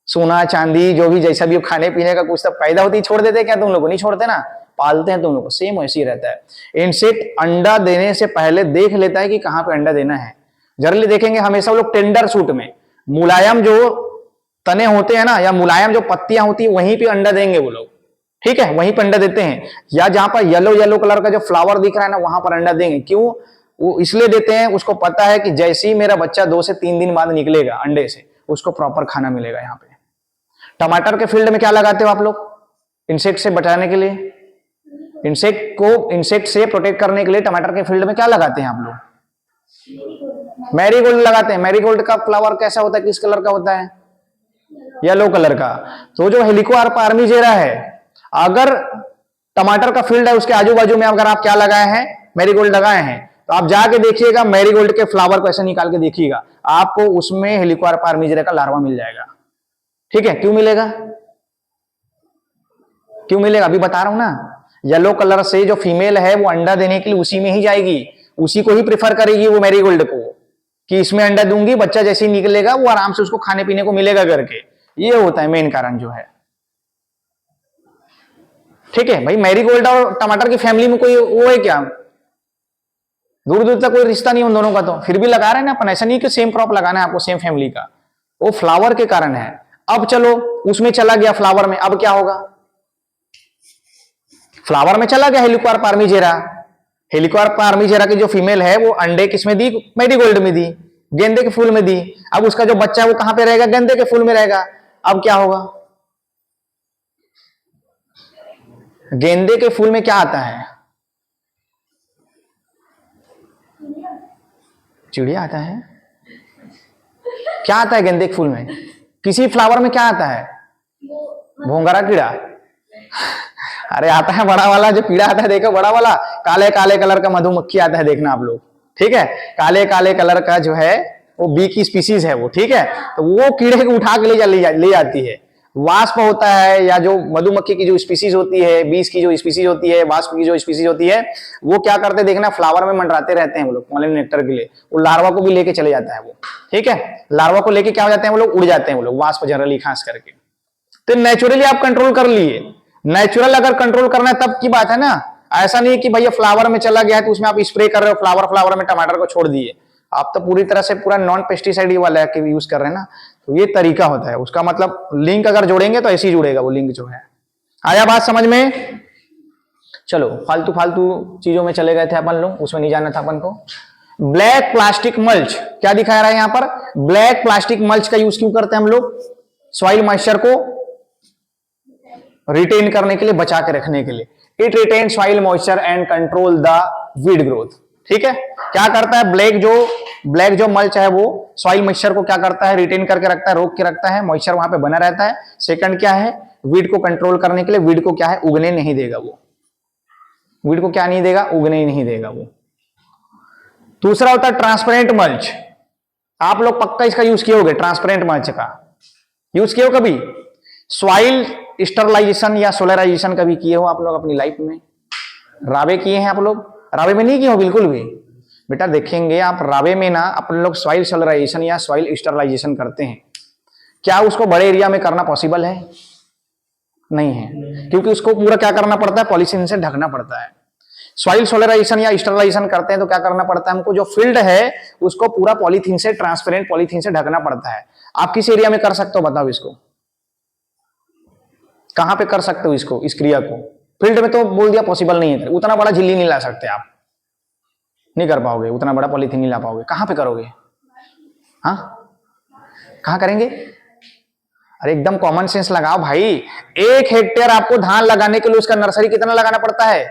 सोना चांदी जो भी जैसा भी खाने पीने का कुछ तो पैदा होती छोड़ देते, क्या तुम लोग नहीं छोड़ते ना, पालते हैं तुम लोग, सेम वैसे ही रहता है। इंसेक्ट अंडा देने से पहले देख लेता है कि कहां पे अंडा देना है। जनरली देखेंगे हमेशा वो लोग टेंडर सूट में, मुलायम जो तने होते हैं ना या मुलायम जो पत्तियां होती है वहीं पे अंडा देंगे वो लोग, ठीक है, वहीं पर अंडा देते हैं। या जहां पर येलो येलो कलर का जो फ्लावर दिख रहा है ना वहां पर अंडा देंगे। क्यों, वो इसलिए देते हैं, उसको पता है कि जैसे ही मेरा बच्चा 2 से 3 दिन बाद निकलेगा अंडे से उसको प्रॉपर खाना मिलेगा। यहाँ पे टमाटर के फील्ड में क्या लगाते हो आप लोग, इंसेक्ट से बचाने के लिए, इंसेक्ट को इंसेक्ट से प्रोटेक्ट करने के लिए टमाटर के फील्ड में क्या लगाते हैं आप लोग, मैरीगोल्ड लगाते हैं। मैरीगोल्ड का फ्लावर कैसा होता है, किस कलर का होता है, येलो कलर का। तो जो हेलिकोबार पार्मिजेरा है, अगर टमाटर का फील्ड है उसके आजू बाजू में अगर आप क्या लगाए हैं, मैरीगोल्ड लगाए हैं, तो आप जाके देखिएगा मैरीगोल्ड के फ्लावर को ऐसे निकाल के देखिएगा, आपको उसमें हेलिकोबार पार्मिजेरा का लार्वा मिल जाएगा, ठीक है। क्यों मिलेगा, क्यों मिलेगा, अभी बता रहा हूं ना। येलो कलर से जो फीमेल है वो अंडा देने के लिए उसी में ही जाएगी, उसी को ही प्रेफर करेगी वो मैरीगोल्ड को, कि इसमें अंडा दूंगी, बच्चा जैसे ही निकलेगा वो आराम से उसको खाने पीने को मिलेगा करके। ये होता है मेन कारण जो है, ठीक है भाई। मैरीगोल्ड और टमाटर की फैमिली में कोई वो है क्या, दूर दूर तक कोई रिश्ता नहीं उन दोनों का, तो फिर भी लगा रहे हैं ना अपन। ऐसा नहीं कि सेम क्रॉप लगाना है आपको सेम फैमिली का, वो फ्लावर के कारण है। अब चलो उसमें चला गया फ्लावर में, अब क्या होगा, फ्लावर में चला गया हेलिकोबार पार्मिजेरा। हेलिकोबार पार्मिजेरा की जो फीमेल है वो अंडे किसमें दी, मैरीगोल्ड में दी, गेंदे के फूल में दी। अब उसका जो बच्चा है वो कहां पे रहेगा, गेंदे के फूल में रहेगा। अब क्या होगा, गेंदे के फूल में क्या आता है, चिड़िया आता है। क्या आता है गेंदे के फूल में, किसी फ्लावर में क्या आता है, भोंगरा कीड़ा। अरे आता है बड़ा वाला जो कीड़ा आता है, देखो बड़ा वाला काले काले कलर का मधुमक्खी आता है, देखना आप लोग, ठीक है। काले काले कलर का जो है वो बी की स्पीसीज है वो, ठीक है। तो वो कीड़े को उठा के ले जाती है। वास्प होता है या जो मधुमक्खी की जो स्पीसीज होती है, बीस की जो स्पीसीज होती है, वास्प की जो स्पीसीज होती है, वो क्या करते हैं देखना, फ्लावर में मंडराते रहते हैं वो लोग पॉलिन नेक्टर के लिए। वो लार्वा को भी लेके चले जाता है वो, ठीक है। लार्वा को लेके क्या हो जाते हैं वो लोग, उड़ जाते हैं वो लोग, वास्प जनरली खास करके। तो नेचुरली आप कंट्रोल कर लिए। नेचुरल अगर कंट्रोल करना है तब की बात है ना, ऐसा नहीं कि भैया फ्लावर में चला गया है तो उसमें आप स्प्रे कर रहे हो, फ्लावर में टमाटर को छोड़ दिए। आप तो पूरी तरह से पूरा नॉन पेस्टिसाइड वाला यूज कर रहे हैं ना। तो ये तरीका होता है उसका, मतलब लिंक अगर जोड़ेंगे तो ऐसे ही जुड़ेगा वो लिंक जो है। आया बात समझ में, चलो फालतू फालतू चीजों में चले गए थे अपन लोग, उसमें नहीं जाना था अपन को। ब्लैक प्लास्टिक मल्च क्या दिखा रहा है यहाँ पर, ब्लैक प्लास्टिक मल्च का यूज क्यों करते हैं हम लोग, सॉइल मॉइस्चर को रिटेन करने के लिए, बचा के रखने के लिए। It retain soil moisture and control the weed growth. ठीक है, क्या करता है ब्लैक जो मल्च है वो सॉइल मॉइस्चर को क्या करता है, रिटेन करके रखता है, रोक के रखता है, मॉइस्चर वहां पे बना रहता है। सेकंड क्या है, वीड को कंट्रोल करने के लिए वीड को क्या है, उगने नहीं देगा वो, वीड को क्या नहीं देगा, उगने ही नहीं देगा वो। दूसरा होता है ट्रांसपेरेंट मल्च, आप लोग पक्का इसका यूज किए होगे, ट्रांसपेरेंट मल्च का यूज किए हो कभी, सॉइल स्टरलाइजेशन या सोलराइजेशन कभी किए हो आप लोग अपनी लाइफ में, रावे किए हैं आप लोग, रावे में नहीं किए हो बिल्कुल भी, बेटा देखेंगे आप रावे में ना अपन लोग सॉइल सोलराइजेशन या सॉइल स्टरलाइजेशन करते हैं, क्या उसको बड़े एरिया में करना पॉसिबल है, नहीं है, क्योंकि उसको पूरा क्या करना पड़ता है, पॉलीथीन से ढकना पड़ता है। सॉइल सोलराइजेशन या स्टरलाइजेशन करते हैं तो क्या करना पड़ता है हमको, जो फील्ड है उसको पूरा पॉलीथीन से, ट्रांसपेरेंट पॉलीथीन से ढकना पड़ता है। आप किस एरिया में कर सकते हो बताओ इसको, कहां पे कर सकते हो इसको, इस क्रिया को, फील्ड में तो बोल दिया पॉसिबल नहीं है, उतना बड़ा झिल्ली नहीं ला सकते आप, नहीं कर पाओगे, उतना बड़ा पॉलीथीन नहीं ला पाओगे, कहां पे करोगे, हाँ कहां करेंगे, अरे एकदम कॉमन सेंस लगाओ भाई, 1 हेक्टेयर आपको धान लगाने के लिए उसका नर्सरी कितना लगाना पड़ता है,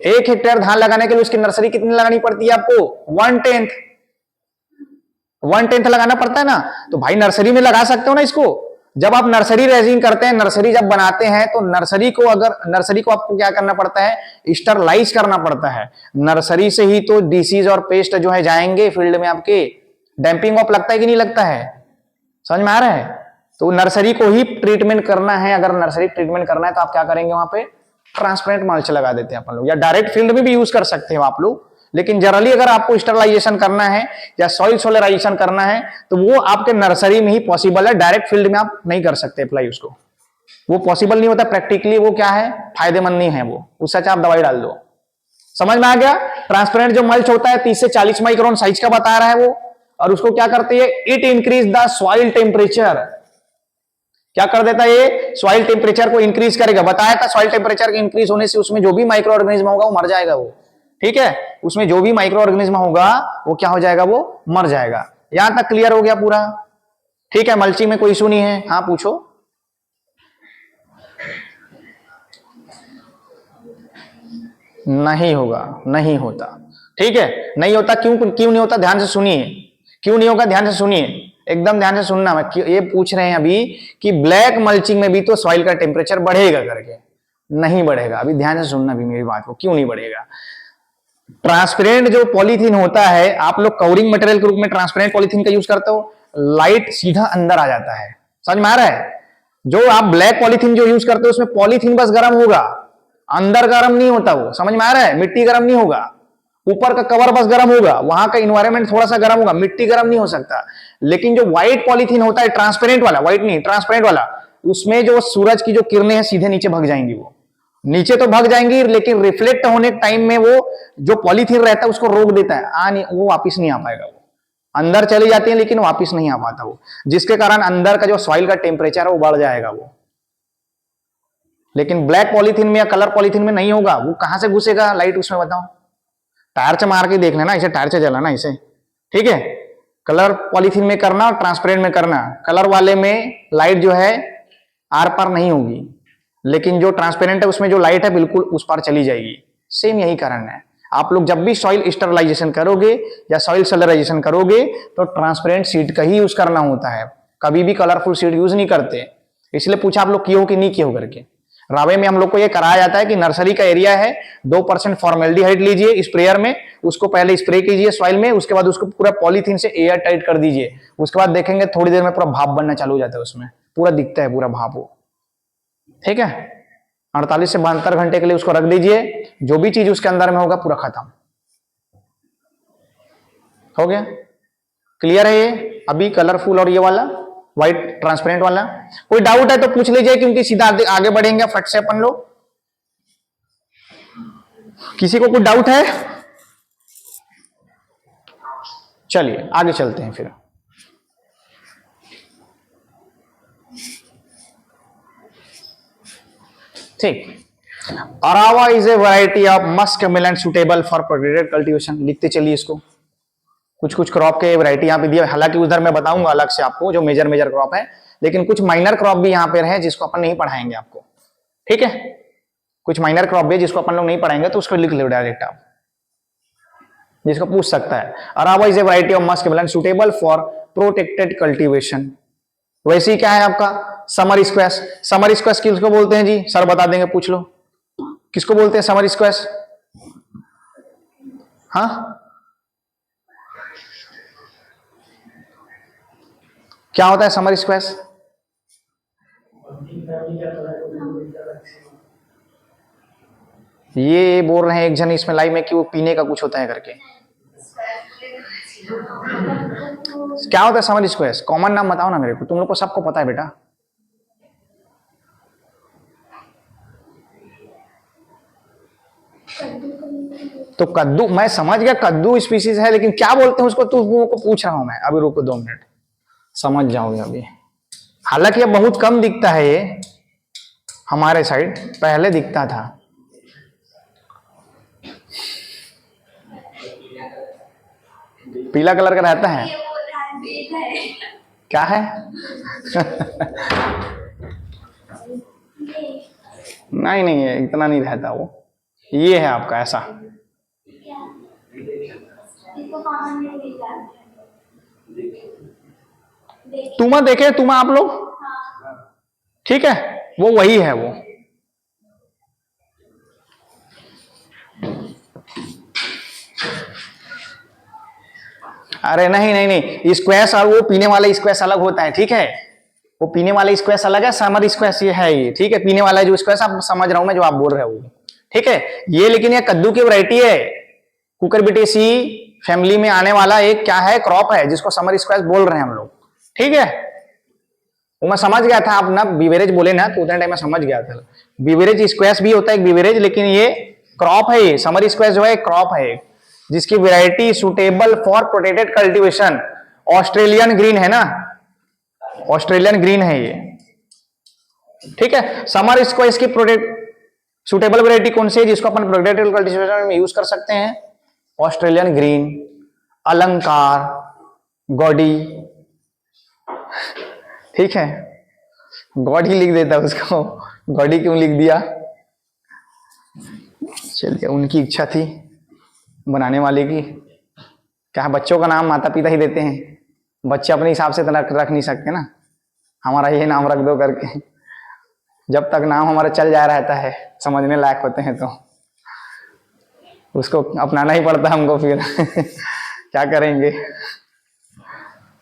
1 हेक्टेयर धान लगाने के लिए उसकी नर्सरी कितनी लगानी पड़ती है आपको, 1/10 लगाना पड़ता है ना, तो भाई नर्सरी में लगा सकते हो ना इसको। जब आप नर्सरी रेजिंग करते हैं, नर्सरी जब बनाते हैं तो नर्सरी को आपको क्या करना पड़ता है, स्टरलाइज करना पड़ता है, नर्सरी से ही तो डिसीज और पेस्ट जो है जाएंगे फील्ड में आपके, डैंपिंग ऑफ लगता है कि नहीं लगता है, समझ में आ रहा है, तो नर्सरी को ही ट्रीटमेंट करना है, अगर नर्सरी ट्रीटमेंट करना है तो आप क्या करेंगे, वहां पे ट्रांसपेरेंट मल्च लगा देते हैं अपन लोग, या डायरेक्ट फील्ड में भी यूज कर सकते हो आप लोग, लेकिन जनरली अगर आपको स्टरलाइजेशन करना है या सॉइल सोलराइजेशन करना है तो वो आपके नर्सरी में ही पॉसिबल है, डायरेक्ट फील्ड में आप नहीं कर सकते अप्लाई उसको, वो पॉसिबल नहीं होता प्रैक्टिकली, वो क्या है, फायदेमंद नहीं है वो, उससे अच्छा आप दवाई डाल दो। समझ में आ गया, ट्रांसपेरेंट जो मल्च होता है 30 से 40 माइक्रोन साइज का बता रहा है वो, और उसको क्या करती है, it increase the soil temperature, क्या कर देता है ये, सॉइल टेम्परेचर को इंक्रीज करेगा, बताया था सॉइल टेम्परेचर के इंक्रीज होने से उसमें जो भी माइक्रो ऑर्गेनिज्म होगा वो मर जाएगा वो, ठीक है, उसमें जो भी माइक्रो ऑर्गेनिज्म होगा वो क्या हो जाएगा, वो मर जाएगा। यहां तक क्लियर हो गया पूरा, ठीक है, मल्चिंग में कोई इशू नहीं है, हाँ पूछो। नहीं होगा, नहीं होता, ठीक है, नहीं होता, क्यों नहीं होता, ध्यान से सुनिए, क्यों नहीं होगा ध्यान से सुनिए, एकदम ध्यान से सुनना, मैं ये पूछ रहे हैं अभी कि ब्लैक मल्चिंग में भी तो सॉइल का टेम्परेचर बढ़ेगा करके, नहीं बढ़ेगा, अभी ध्यान से सुनना भी मेरी बात को, क्यों नहीं बढ़ेगा। ट्रांसपेरेंट जो पॉलीथीन होता है, आप लोग कवरिंग मटेरियल के रूप में ट्रांसपेरेंट पॉलीथीन का यूज करते हो, लाइट सीधा अंदर आ जाता है, समझ में आ रहा है, जो आप ब्लैक पॉलीथीन जो यूज करते हो उसमें पॉलीथीन बस गर्म होगा, अंदर गर्म नहीं होता वो, समझ में आ रहा है, मिट्टी गर्म नहीं होगा, ऊपर का कवर बस गर्म होगा, वहां का इन्वायरमेंट थोड़ा सा गर्म होगा, मिट्टी गर्म नहीं हो सकता। लेकिन जो व्हाइट पॉलीथीन होता है, ट्रांसपेरेंट वाला, व्हाइट नहीं ट्रांसपेरेंट वाला, उसमें जो सूरज की जो किरणें हैं सीधे नीचे भग जाएंगी, वो नीचे तो भग जाएंगी लेकिन रिफ्लेक्ट होने के टाइम में वो जो पॉलीथीन रहता है उसको रोक देता है, वो वापिस नहीं आ पाएगा, वो अंदर चली जाती है लेकिन वापिस नहीं आ पाता वो, जिसके कारण अंदर का जो सॉइल का टेम्परेचर है वो बढ़ जाएगा वो। लेकिन ब्लैक पॉलीथीन में या कलर पॉलीथीन में नहीं होगा, वो कहां से घुसेगा लाइट उसमें, बताओ, टायर से मार के देख लेना, इसे टायर से जलाना इसे, ठीक है, कलर पॉलीथीन में करना और ट्रांसपेरेंट में करना, कलर वाले में लाइट जो है आर पार नहीं होगी, लेकिन जो ट्रांसपेरेंट है उसमें जो लाइट है बिल्कुल उस पार चली जाएगी, सेम यही कारण है। आप लोग जब भी सॉइल स्टरलाइजेशन करोगे या सॉइल सोलराइजेशन करोगे तो ट्रांसपेरेंट सीड का ही यूज करना होता है, कभी भी कलरफुल सीड यूज नहीं करते, इसलिए पूछा आप लोग किए हो कि नहीं किए हो करके। रावे में हम लोग को यह कराया जाता है कि नर्सरी का एरिया है, 2% फॉर्मेल्डिहाइड लीजिए स्प्रेयर में, उसको पहले स्प्रे कीजिए सॉइल में, उसके बाद उसको पूरा पॉलीथीन से एयर टाइट कर दीजिए, उसके बाद देखेंगे थोड़ी देर में पूरा भाप बनना चालू हो जाता है, उसमें पूरा दिखता है पूरा भाप वो, ठीक है। 48 से 72 घंटे के लिए उसको रख दीजिए, जो भी चीज उसके अंदर में होगा पूरा खत्म हो गया। क्लियर है ये अभी कलरफुल और ये वाला व्हाइट ट्रांसपेरेंट वाला? कोई डाउट है तो पूछ लीजिए, क्योंकि सीधा आगे बढ़ेंगे फट से अपन लोग। किसी को कोई डाउट है? चलिए आगे चलते हैं फिर। ठीक, Arava is a variety of Musk Milan suitable for protected cultivation. लिखते चलिए इसको, कुछ कुछ क्रॉप के वैरायटी यहाँ पे दिए, हालांकि उधर मैं बताऊंगा अलग से आपको जो मेजर क्रॉप है, लेकिन कुछ माइनर क्रॉप भी यहाँ पे है जिसको अपन नहीं पढ़ाएंगे आपको, ठीक है। कुछ माइनर क्रॉप भी है जिसको अपन लोग नहीं पढ़ेंगे तो उसको लिख लो डायरेक्ट आप, जिसको पूछ सकता है। Arava is a variety of musk melon suitable for protected cultivation. वैसे ही क्या है आपका समर स्क्वैश। समर स्क्वैश किसको बोलते हैं जी, सर बता देंगे, पूछ लो किसको बोलते हैं समर स्क्वैश। हाँ क्या होता है समर स्क्वैश? ये बोल रहे हैं एक जन इसमें लाइव में कि वो पीने का कुछ होता है करके। क्या होता है समर स्क्वैश? कॉमन नाम बताओ ना मेरे को, तुम लोग को सबको पता है बेटा। तो कद्दू, मैं समझ गया कद्दू स्पीसीज है, लेकिन क्या बोलते हैं उसको तुम को पूछ रहा हूं मैं। अभी रुको 2 मिनट, समझ जाओगे अभी। हालांकि अब बहुत कम दिखता है ये हमारे साइड, पहले दिखता था। पीला कलर का रहता है, क्या है? नहीं नहीं है, इतना नहीं रहता वो। ये है आपका ऐसा। तुमा देखे, तुमा आप लोग, ठीक है, वो वही है वो। अरे नहीं नहीं नहीं, स्क्वैश और वो पीने वाला स्क्वैश अलग होता है, ठीक है। वो पीने वाला स्क्वैश अलग है, समर स्क्वैश ये है ये, ठीक है। पीने वाला जो स्क्वैश आप समझ रहा हूं मैं जो आप बोल रहे हो, ठीक है। ये लेकिन ये कद्दू की वैरायटी है, कुकुरबिटेसी फैमिली में आने वाला एक क्या है, क्रॉप है, जिसको समर स्क्वैश बोल रहे हैं हम लोग, ठीक है। वो मैं समझ गया था, आप ना बीवरेज बोले ना तो उतने टाइम में समझ गया था। बीवरेज स्क्वैश भी होता है एक बीवरेज, लेकिन ये क्रॉप है, ये समर स्क्वैश जो है क्रॉप है, जिसकी variety suitable for protected cultivation. Australian green है ना, ऑस्ट्रेलियन ग्रीन है ये, ठीक है। समर स्क्वैश की प्रोटेक्ट सुटेबल वैरायटी कौन सी है जिसको अपन प्रोटेक्टेड कल्टीवेशन में यूज कर सकते हैं? ऑस्ट्रेलियन ग्रीन, अलंकार, गॉडी, ठीक है। गॉड ही लिख देता उसको, गॉडी क्यों लिख दिया? चलिए, उनकी इच्छा थी बनाने वाले की। क्या बच्चों का नाम माता पिता ही देते हैं, बच्चे अपने हिसाब से तो रख नहीं सकते ना, हमारा ये नाम रख दो करके। जब तक नाम हमारा चल जा रहता है, समझने लायक होते हैं तो उसको अपनाना ही पड़ता है हमको फिर। क्या करेंगे,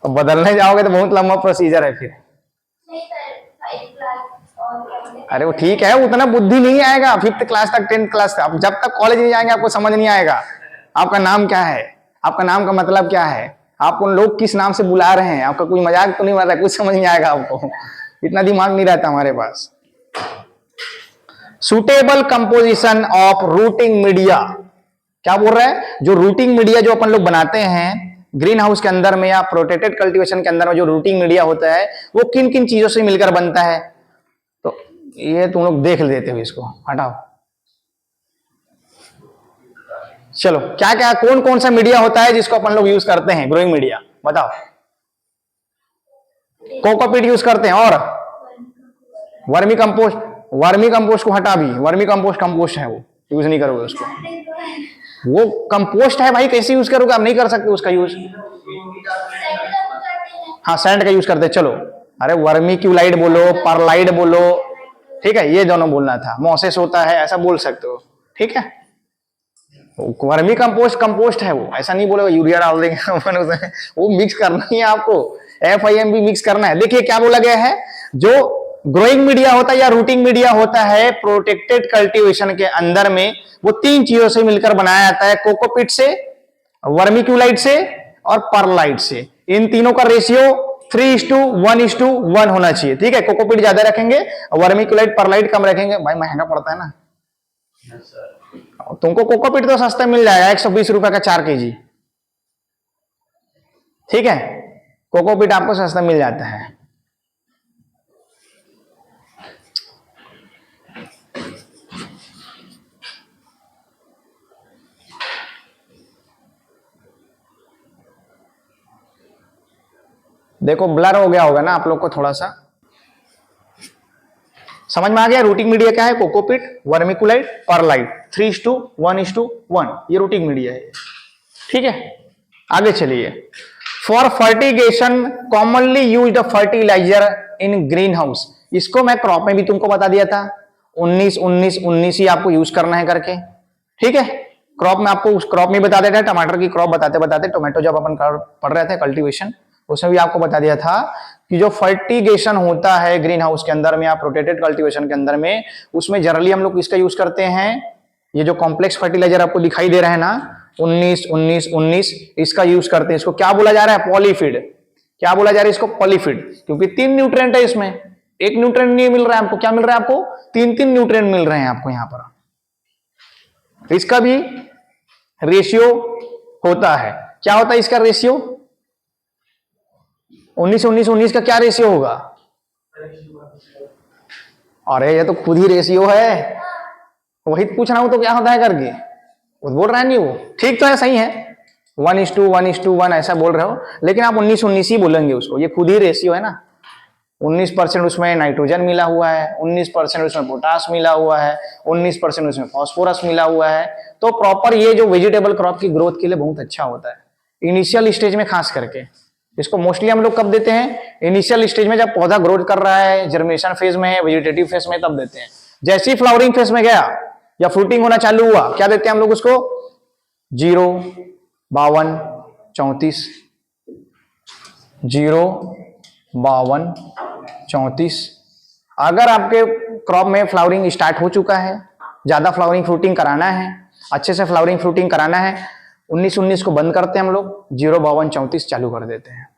अब बदलने जाओगे तो बहुत लंबा प्रोसीजर है फिर। अरे वो ठीक है, उतना बुद्धि नहीं आएगा 5th क्लास तक 10th क्लास तक, जब तक कॉलेज नहीं जाएंगे आपको समझ नहीं आएगा आपका नाम क्या है, आपका नाम का मतलब क्या है, आप उन लोग किस नाम से बुला रहे हैं, आपका कोई मजाक तो नहीं बन रहा है, कुछ समझ नहीं आएगा आपको, इतना दिमाग नहीं रहता हमारे पास। Suitable composition of rooting media, क्या बोल रहा है? जो रूटिंग मीडिया जो अपन लोग बनाते हैं ग्रीन हाउस के अंदर में या प्रोटेक्टेड कल्टीवेशन के अंदर में, जो रूटिंग मीडिया होता है वो किन किन चीजों से मिलकर बनता है? तो ये तुम लोग देख लेते हो, इसको हटाओ। चलो, क्या क्या कौन कौन सा मीडिया होता है जिसको अपन लोग यूज करते हैं ग्रोइंग मीडिया, बताओ। कोकोपीट यूज करते हैं, और वर्मी कंपोस्ट, वर्मी कंपोस्ट को हटा भी, वर्मी कंपोस्ट कंपोस्ट है, वो यूज नहीं करोगे उसको, वो कंपोस्ट है भाई, कैसे यूज करोगे, आप नहीं कर सकते उसका यूज। हाँ सैंड का यूज करते, चलो। अरे वर्मी क्यूलाइड बोलो, परलाइड बोलो, ठीक है, ये दोनों बोलना था। मोसेस होता है, ऐसा बोल सकते हो, ठीक है। वर्मी कंपोस्ट कंपोस्ट है वो, ऐसा नहीं बोलेगा यूरिया डाल देंगे। वो मिक्स करना ही है आपको, FIM भी मिक्स करना है। देखिए क्या बोला गया है, जो ग्रोइंग मीडिया होता है या रूटिंग मीडिया होता है प्रोटेक्टेड कल्टीवेशन के अंदर में, वो 3 चीजों से मिलकर बनाया जाता है, कोकोपीट से, वर्मिक्यूलाइट से और परलाइट से। इन तीनों का रेशियो 3:1:1 होना चाहिए, ठीक है। कोकोपीट ज्यादा रखेंगे, वर्मिक्यूलाइट परलाइट कम रखेंगे। भाई महंगा पड़ता है ना, तुमको कोकोपीट तो सस्ता मिल जाएगा, 120 रुपए का 4 kg, ठीक है। कोकोपीट आपको सस्ता मिल जाता है। देखो ब्लर हो गया होगा ना आप लोग को थोड़ा सा, समझ में आ गया? रूटिंग मीडिया क्या है? कोकोपीट, वर्मिकुलाइट, परलाइट, 3:1:1, ये रूटिंग मीडिया है। ठीक है, आगे चलिए। For fertigation commonly used fertiliser in green house, इसको मैं क्रॉप में भी तुमको बता दिया था, 19-19-19 ही आपको यूज करना है करके। ठीक है, क्रॉप में आपको उस क्रॉप में बता देता है, टमाटर की क्रॉप बताते बताते टोमेटो जब अपन पढ़ रहे थे कल्टीवेशन, उसमें भी आपको बता दिया था कि जो फर्टिगेशन होता है ग्रीन हाउस के अंदर में या प्रोटेक्टेड कल्टीवेशन के अंदर में, उसमें जनरली हम लोग इसका यूज करते हैं, ये जो कॉम्प्लेक्स फर्टिलाइजर आपको दिखाई दे रहा है ना, 19-19-19, इसका यूज करते हैं। इसको क्या बोला जा रहा है? पॉलीफीड। क्या बोला जा रहा है इसको? पॉलीफीड, क्योंकि 3 न्यूट्रिएंट है इसमें, एक न्यूट्रिएंट नहीं मिल रहा है आपको, क्या मिल रहा है आपको? 3-3 न्यूट्रिएंट मिल रहे हैं आपको यहां पर। इसका भी रेशियो होता है। क्या होता है इसका रेशियो? 19-19-19 का क्या रेशियो होगा? अरे ये तो खुद ही रेशियो है, वही पूछ रहा हूं तो क्या होता है करके, वो बोल रहा है नहीं, वो ठीक तो है, सही है, 1:1:1 ऐसा बोल रहे हो, लेकिन आप 19-19 ही बोलेंगे उसको, ये खुद ही रेशियो है ना। 19% उसमें नाइट्रोजन मिला हुआ है, 19% उसमें पोटास मिला हुआ है, 19% उसमें फास्फोरस मिला हुआ है। तो प्रॉपर ये जो वेजिटेबल क्रॉप की ग्रोथ के लिए बहुत अच्छा होता है, इनिशियल स्टेज में खास करके। इसको मोस्टली हम लोग कब देते हैं? इनिशियल स्टेज में, जब पौधा ग्रोथ कर रहा है, जर्मिनेशन फेज में है, वेजिटेटिव फेज में, तब देते हैं। जैसे ही फ्लावरिंग फेज में गया या फ्रूटिंग होना चालू हुआ, क्या देते हैं हम लोग उसको? 0, 52, 34, 0, 52, 34। अगर आपके क्रॉप में फ्लावरिंग स्टार्ट हो चुका है, ज्यादा फ्लावरिंग फ्रूटिंग कराना है, अच्छे से फ्लावरिंग फ्रूटिंग कराना है, 19-19 को बंद करते हैं हम लोग, 0, 52, 34 चालू कर देते हैं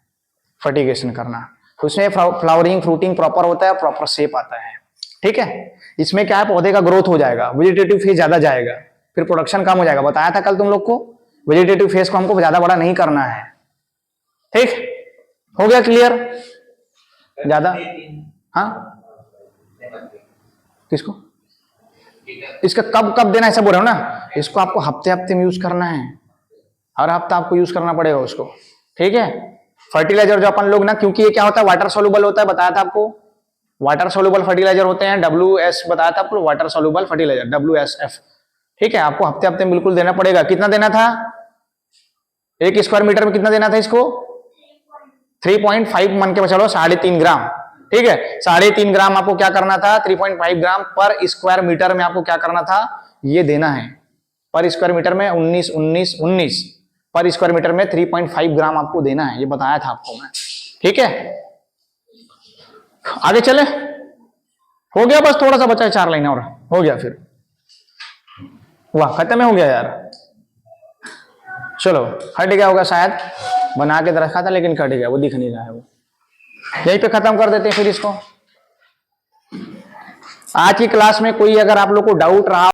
फर्टिगेशन करना। उसमें फ्लावरिंग फ्रूटिंग प्रॉपर होता है, प्रॉपर शेप आता है। ठीक है, इसमें क्या है, पौधे का ग्रोथ हो जाएगा, वेजिटेटिव फेज ज्यादा जाएगा, फिर प्रोडक्शन कम हो जाएगा। बताया था कल तुम लोग को, वेजिटेटिव फेज को हमको ज्यादा बड़ा नहीं करना है। ठीक हो गया? क्लियर? ज्यादा? हाँ, किसको? इसका कब कब देना है ऐसा बोल रहे हो ना, इसको आपको हफ्ते हफ्ते में यूज करना है, हर हफ्ता आपको यूज करना पड़ेगा उसको। ठीक है, फर्टिलाइजर जो अपन लोग ना, क्योंकि ये क्या होता है, वाटर सोल्यूबल होता है, बताया था आपको, वाटर सोल्यूबल फर्टिलाइजर होते हैं, WS बताया था आपको, वाटर सोल्यूबल फर्टिलाइजर, WSF। ठीक है, आपको हफ्ते हफ्ते में बिल्कुल देना पड़ेगा। कितना देना था? 1 स्क्वायर मीटर में कितना देना था इसको? 3.5 मान के चलो, 3.5 ग्राम। ठीक है, 3.5 ग्राम आपको क्या करना था? 3.5 ग्राम पर स्क्वायर मीटर में आपको क्या करना था? ये देना है पर स्क्वायर मीटर में, 19-19-19 पर स्क्वायर मीटर में 3.5 ग्राम आपको देना है, ये बताया था आपको मैं। ठीक है, आगे चले। हो गया, बस थोड़ा सा बचा है, 4 लाइन और हो गया, फिर वाह खत्म हो गया यार। चलो, हट गया होगा शायद, बना के रखा था लेकिन कट गया, वो दिख नहीं रहा है, वो यहीं पे खत्म कर देते हैं फिर इसको। आज की क्लास में कोई अगर आप लोग को डाउट रहा